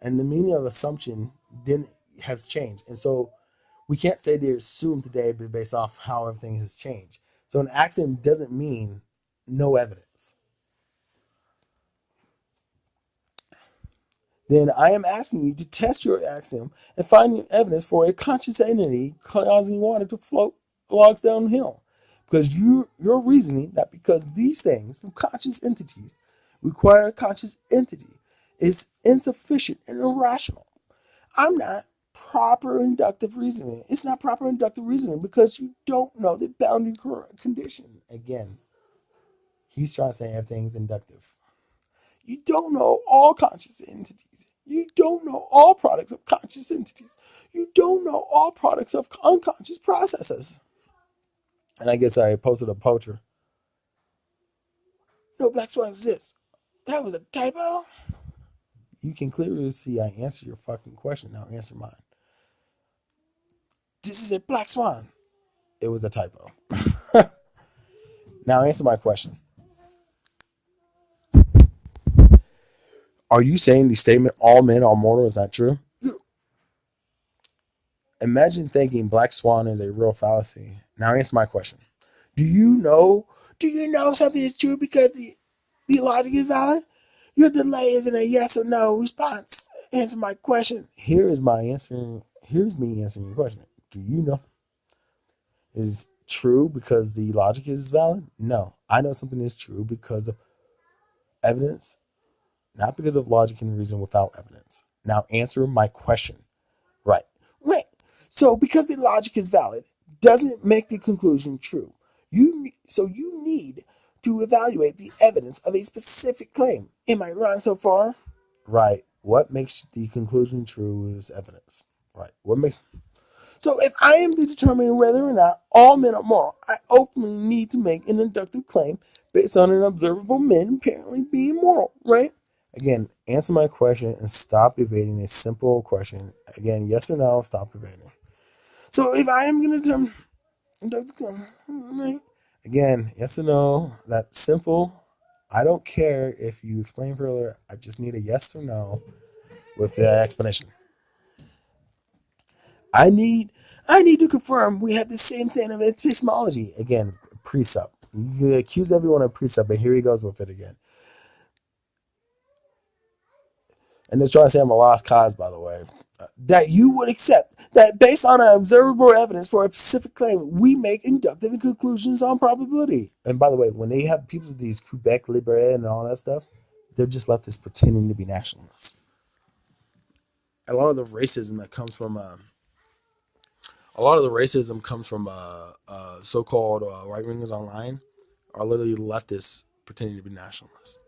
And the meaning of assumption then has changed. And so we can't say they're assumed today based off how everything has changed. So an axiom doesn't mean no evidence. Then I am asking you to test your axiom and find evidence for a conscious entity causing water to float logs downhill. Because you're reasoning that because these things from conscious entities require a conscious entity is insufficient and irrational. I'm not proper inductive reasoning. It's not proper inductive reasoning because you don't know the boundary condition. Again, he's trying to say everything's inductive. You don't know all conscious entities. You don't know all products of conscious entities. You don't know all products of unconscious processes. And I guess I posted a poacher. No black swan exists. That was a typo. You can clearly see I answered your fucking question. Now answer mine. This is a black swan. It was a typo. Now answer my question. Are you saying the statement all men are mortal is not true? Imagine thinking black swan is a real fallacy. Now answer my question. Do you know something is true because the logic is valid? Your delay isn't a yes or no response. Answer my question. Here is my answer. Here's me answering your question. Do you know is true because the logic is valid? No. I know something is true because of evidence, not because of logic and reason without evidence. Now answer my question. Right. Right. So because the logic is valid doesn't make the conclusion true. You need to evaluate the evidence of a specific claim. Am I wrong so far? Right. What makes the conclusion true is evidence. Right. So if I am to determine whether or not all men are moral, I ultimately need to make an inductive claim based on an observable men apparently being moral, right? Again, answer my question and stop evading a simple question. Again, yes or no, stop evading. So if I am going to determine inductive claim, right? Again, yes or no, that's simple. I don't care if you explain further. I just need a yes or no with the explanation. I need to confirm we have the same thing of epistemology. Again, precept. You accuse everyone of precept, but here he goes with it again. And they're trying to say I'm a lost cause, by the way. That you would accept that based on observable evidence for a specific claim, we make inductive conclusions on probability. And by the way, when they have people with these Quebec Libre and all that stuff, they're just leftists pretending to be nationalists. A lot of the racism that comes from so-called right-wingers online are literally leftists pretending to be nationalists.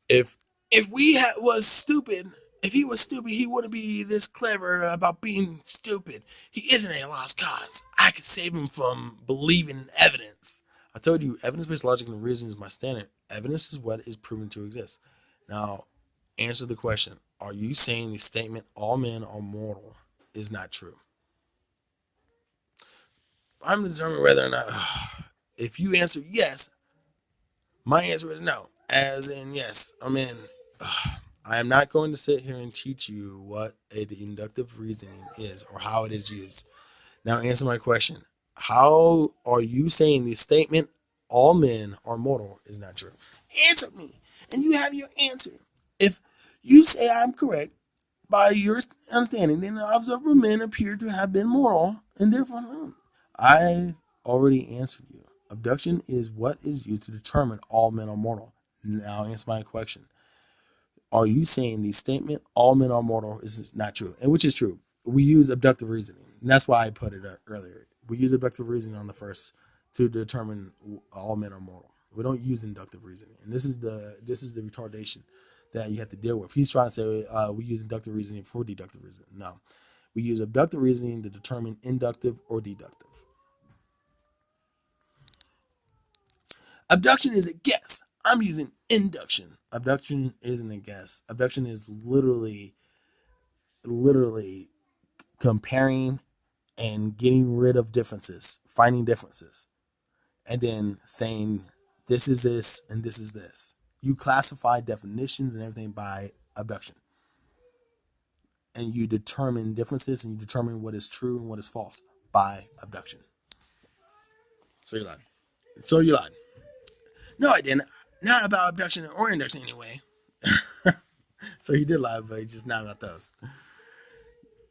If he was stupid, he wouldn't be this clever about being stupid. He isn't a lost cause. I could save him from believing in evidence. I told you, evidence-based logic and reason is my standard. Evidence is what is proven to exist. Now, answer the question. Are you saying the statement, all men are mortal, is not true? I'm determining whether or not, if you answer yes, my answer is no. As in, yes, I am not going to sit here and teach you what the inductive reasoning is or how it is used. Now answer my question. How are you saying the statement, all men are mortal, is not true? Answer me, and you have your answer. If You say I'm correct. By your understanding, then the observer men appear to have been moral, and therefore, I already answered you. Abduction is what is used to determine all men are mortal. Now answer my question. Are you saying the statement all men are mortal is not true? And which is true. We use abductive reasoning. And that's why I put it earlier. We use abductive reasoning on the first to determine all men are mortal. We don't use inductive reasoning. And this is the retardation that you have to deal with. He's trying to say we use inductive reasoning for deductive reasoning. No. We use abductive reasoning to determine inductive or deductive. Abduction is a guess. I'm using induction. Abduction isn't a guess. Abduction is literally comparing and getting rid of differences, finding differences, and then saying this is this and this is this. You classify definitions and everything by abduction. And you determine differences and you determine what is true and what is false by abduction. So you lied. So you lied. No, I didn't. Not about abduction or induction anyway. So you did lie, but just not about those.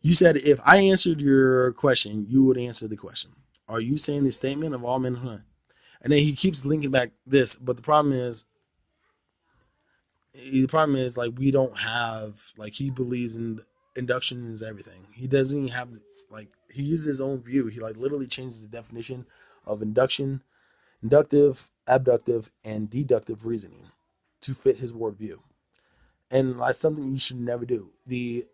You said if I answered your question, you would answer the question. Are you saying the statement of all men? And then he keeps linking back this, but the problem is like we don't have like he believes in induction is everything. He doesn't even have like he uses his own view. He like literally changes the definition of inductive, abductive, and deductive reasoning to fit his worldview. And like something you should never do. The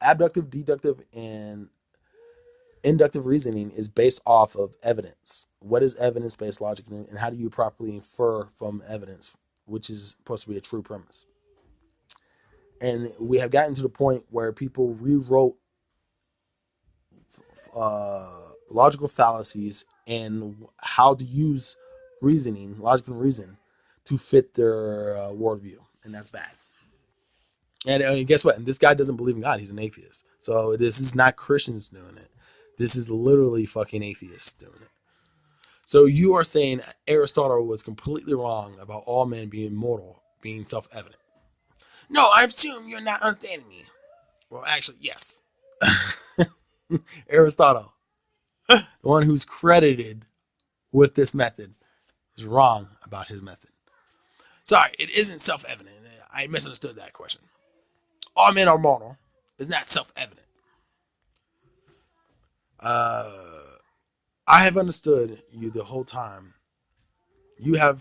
abductive, deductive, and inductive reasoning is based off of evidence. What is evidence-based logic, and how do you properly infer from evidence, which is supposed to be a true premise? And we have gotten to the point where people rewrote logical fallacies and how to use reasoning, logic and reason, to fit their worldview, and that's bad. And guess what? And this guy doesn't believe in God. He's an atheist. So this is not Christians doing it. This is literally fucking atheists doing it. So you are saying Aristotle was completely wrong about all men being mortal, being self-evident. No, I assume you're not understanding me. Well, actually, yes. Aristotle, the one who's credited with this method, is wrong about his method. Sorry, it isn't self-evident. I misunderstood that question. All men are mortal. It's not self-evident. I have understood you the whole time. You have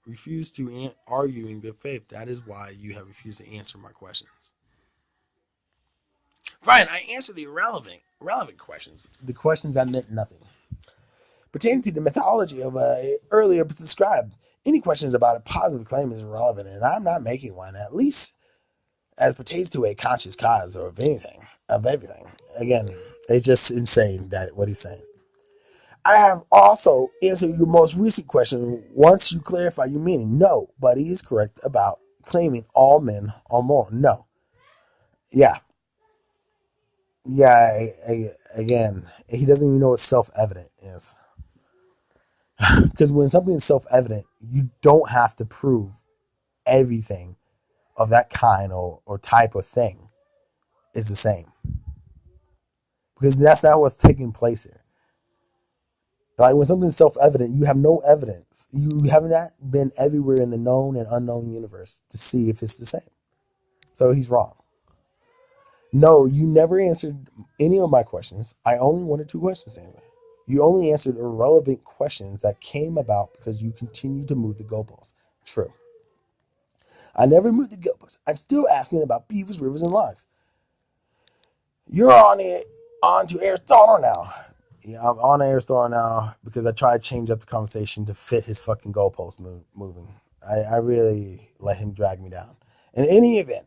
refused to argue in good faith. That is why you have refused to answer my questions. Fine, I answer the relevant questions. The questions that meant nothing. Pertaining to the mythology of earlier described, any questions about a positive claim is irrelevant, and I'm not making one, at least as pertains to a conscious cause or of everything. Again, it's just insane that what he's saying. I have also answered your most recent question once you clarify your meaning. No, but he is correct about claiming all men are mortal. No. Yeah. Yeah, again, he doesn't even know what self-evident is. Because when something is self-evident, you don't have to prove everything of that kind or type of thing is the same. Because that's not what's taking place here. Like when something's self-evident, you have no evidence. You have not been everywhere in the known and unknown universe to see if it's the same. So he's wrong. No, you never answered any of my questions. I only wanted two questions anyway. You only answered irrelevant questions that came about because you continued to move the goalposts. True. I never moved the goalposts. I'm still asking about beavers, rivers, and logs. You're on to Aristotle now. Yeah, I'm on Aristotle now because I tried to change up the conversation to fit his fucking goalpost moving. I really let him drag me down. In any event,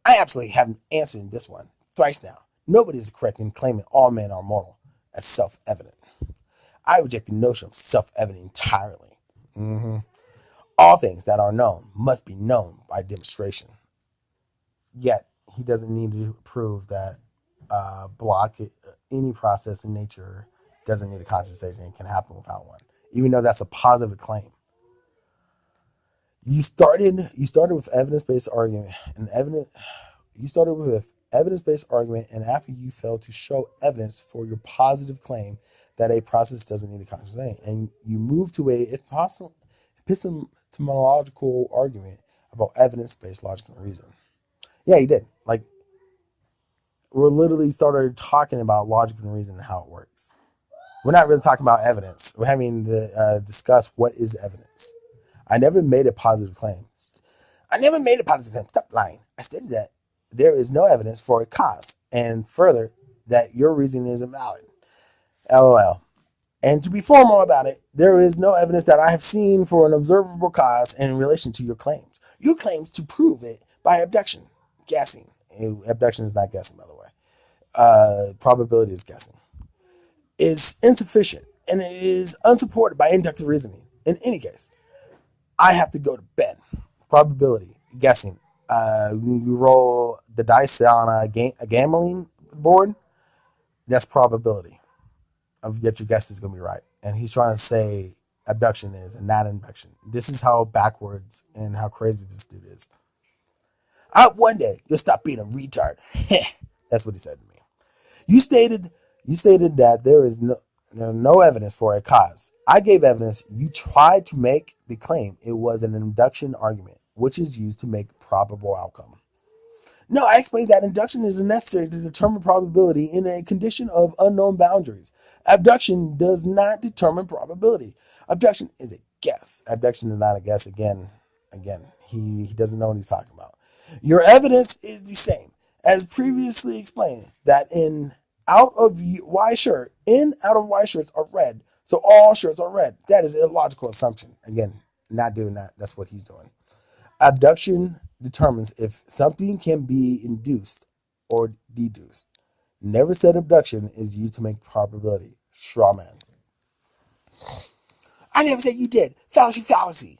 I absolutely haven't answered this one thrice now. Nobody is correct in claiming all men are mortal as self-evident. I reject the notion of self-evident entirely. All things that are known must be known by demonstration. Yet, he doesn't need to prove that any process in nature doesn't need a conscious agent and can happen without one, even though that's a positive claim. You started with evidence-based argument and evidence. You started with evidence-based argument, and after you failed to show evidence for your positive claim that a process doesn't need a conscious thing, and you moved to a, if possible, epistemological argument about evidence-based logic and reason. Yeah, you did. Like, we're literally started talking about logic and reason and how it works. We're not really talking about evidence. We're having to discuss what is evidence. I never made a positive claim. I never made a positive claim. Stop lying. I stated that there is no evidence for a cause, and further, that your reasoning is invalid. LOL. And to be formal about it, there is no evidence that I have seen for an observable cause in relation to your claims. Your claims to prove it by abduction, guessing. Abduction is not guessing, by the way. Probability is guessing. Is insufficient, and it is unsupported by inductive reasoning. In any case, I have to go to bed. Probability, guessing. You roll the dice on a gambling board. That's probability of that your guess is going to be right. And he's trying to say abduction is and not induction. This is how backwards and how crazy this dude is. One day you'll stop being a retard. That's what he said to me. You stated that there are no evidence for a cause. I gave evidence. You tried to make the claim it was an induction argument, which is used to make probable outcome. No, I explained that induction is necessary to determine probability in a condition of unknown boundaries. Abduction does not determine probability. Abduction is a guess. Abduction is not a guess. Again, he doesn't know what he's talking about. Your evidence is the same as previously explained, that in out of Y shirts are red, so all shirts are red. That is an illogical assumption. Again, not doing that. That's what he's doing. Abduction determines if something can be induced or deduced. Never said abduction is used to make probability. Straw man. I never said you did. Fallacy.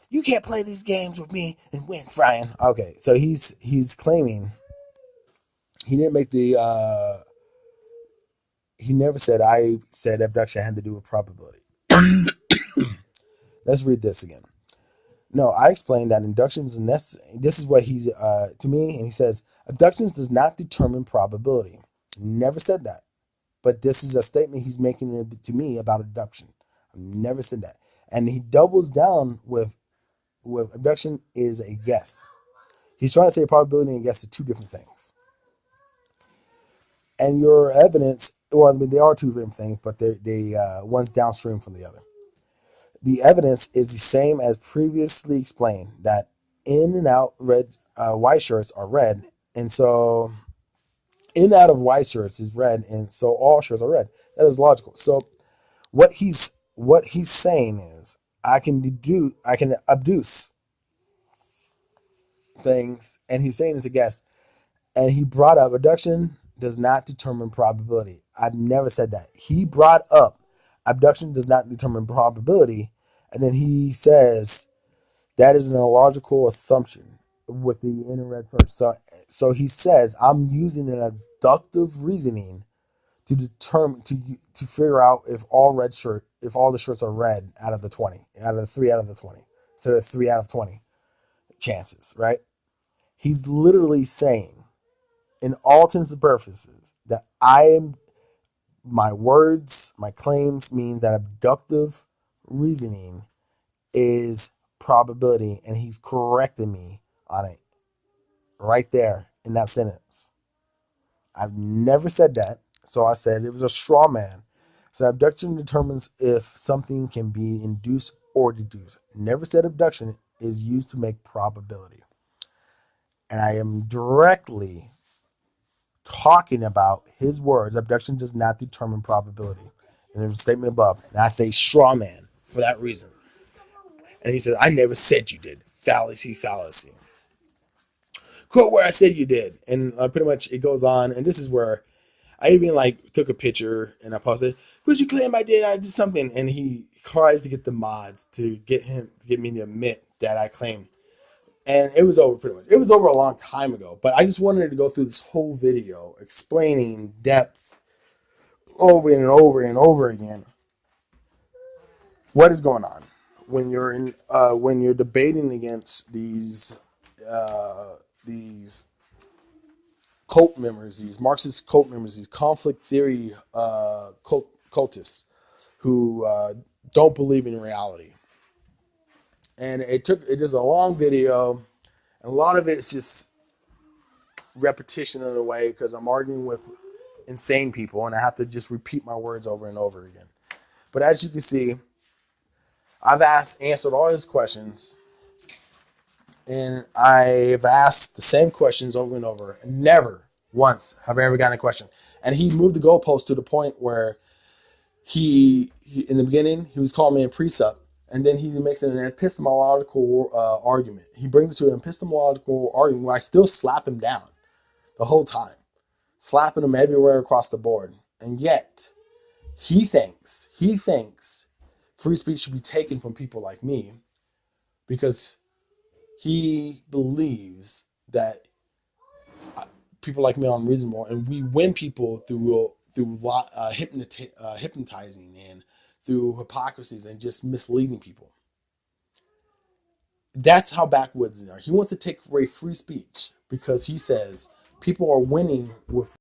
You can't play these games with me and win, Brian. Okay, so he's claiming he didn't make the he never said I said abduction had to do with probability. Let's read this again. No, I explained that inductions is necessary. This is what he's to me, and he says abductions does not determine probability. Never said that, but this is a statement he's making to me about abduction. I never said that, and he doubles down with abduction is a guess. He's trying to say probability and guess are two different things. And your evidence, well, I mean, they are two different things, but they one's downstream from the other. The evidence is the same as previously explained, that in and out white shirts are red, and so in and out of white shirts is red, and so all shirts are red. That is logical. So what he's saying is I can abduce things, and he's saying it's a guess. And he brought up abduction does not determine probability. I've never said that. He brought up abduction does not determine probability, and then he says that is an illogical assumption with the internet search. So he says I'm using an abductive reasoning to determine to figure out if all the shirts are red out of the 20, out of the 3 out of the 20, so the 3 out of 20 chances, right? He's literally saying, in all intents and purposes, that my words, my claims mean that abductive reasoning is probability, and he's correcting me on it right there in that sentence. I've never said that, so I said it was a straw man. So abduction determines if something can be induced or deduced. Never said abduction is used to make probability. And I am directly talking about his words. Abduction does not determine probability. And there's a statement above. And I say straw man for that reason. And he says, I never said you did. Fallacy. Quote where I said you did. And pretty much it goes on. And this is where I even took a picture and I posted, would you claim I did something? And he tries to get the mods to get me to admit that I claimed. And it was over pretty much. It was over a long time ago. But I just wanted to go through this whole video explaining depth over and over and over again what is going on. when you're debating against these cult members, these Marxist cult members, these conflict theory cultists who don't believe in reality. And it is a long video, and a lot of it is just repetition in a way because I'm arguing with insane people and I have to just repeat my words over and over again. But as you can see, I've answered all his questions, and I've asked the same questions over and over, and never once have I ever gotten a question. And he moved the goalpost to the point where he in the beginning he was calling me a precept, and then he makes it an epistemological argument. He brings it to an epistemological argument where I still slap him down the whole time, slapping him everywhere across the board, and yet he thinks free speech should be taken from people like me because he believes that people like me are unreasonable, and we win people through hypnotizing and through hypocrisies and just misleading people. That's how backwoods they are. He wants to take away free speech because he says people are winning with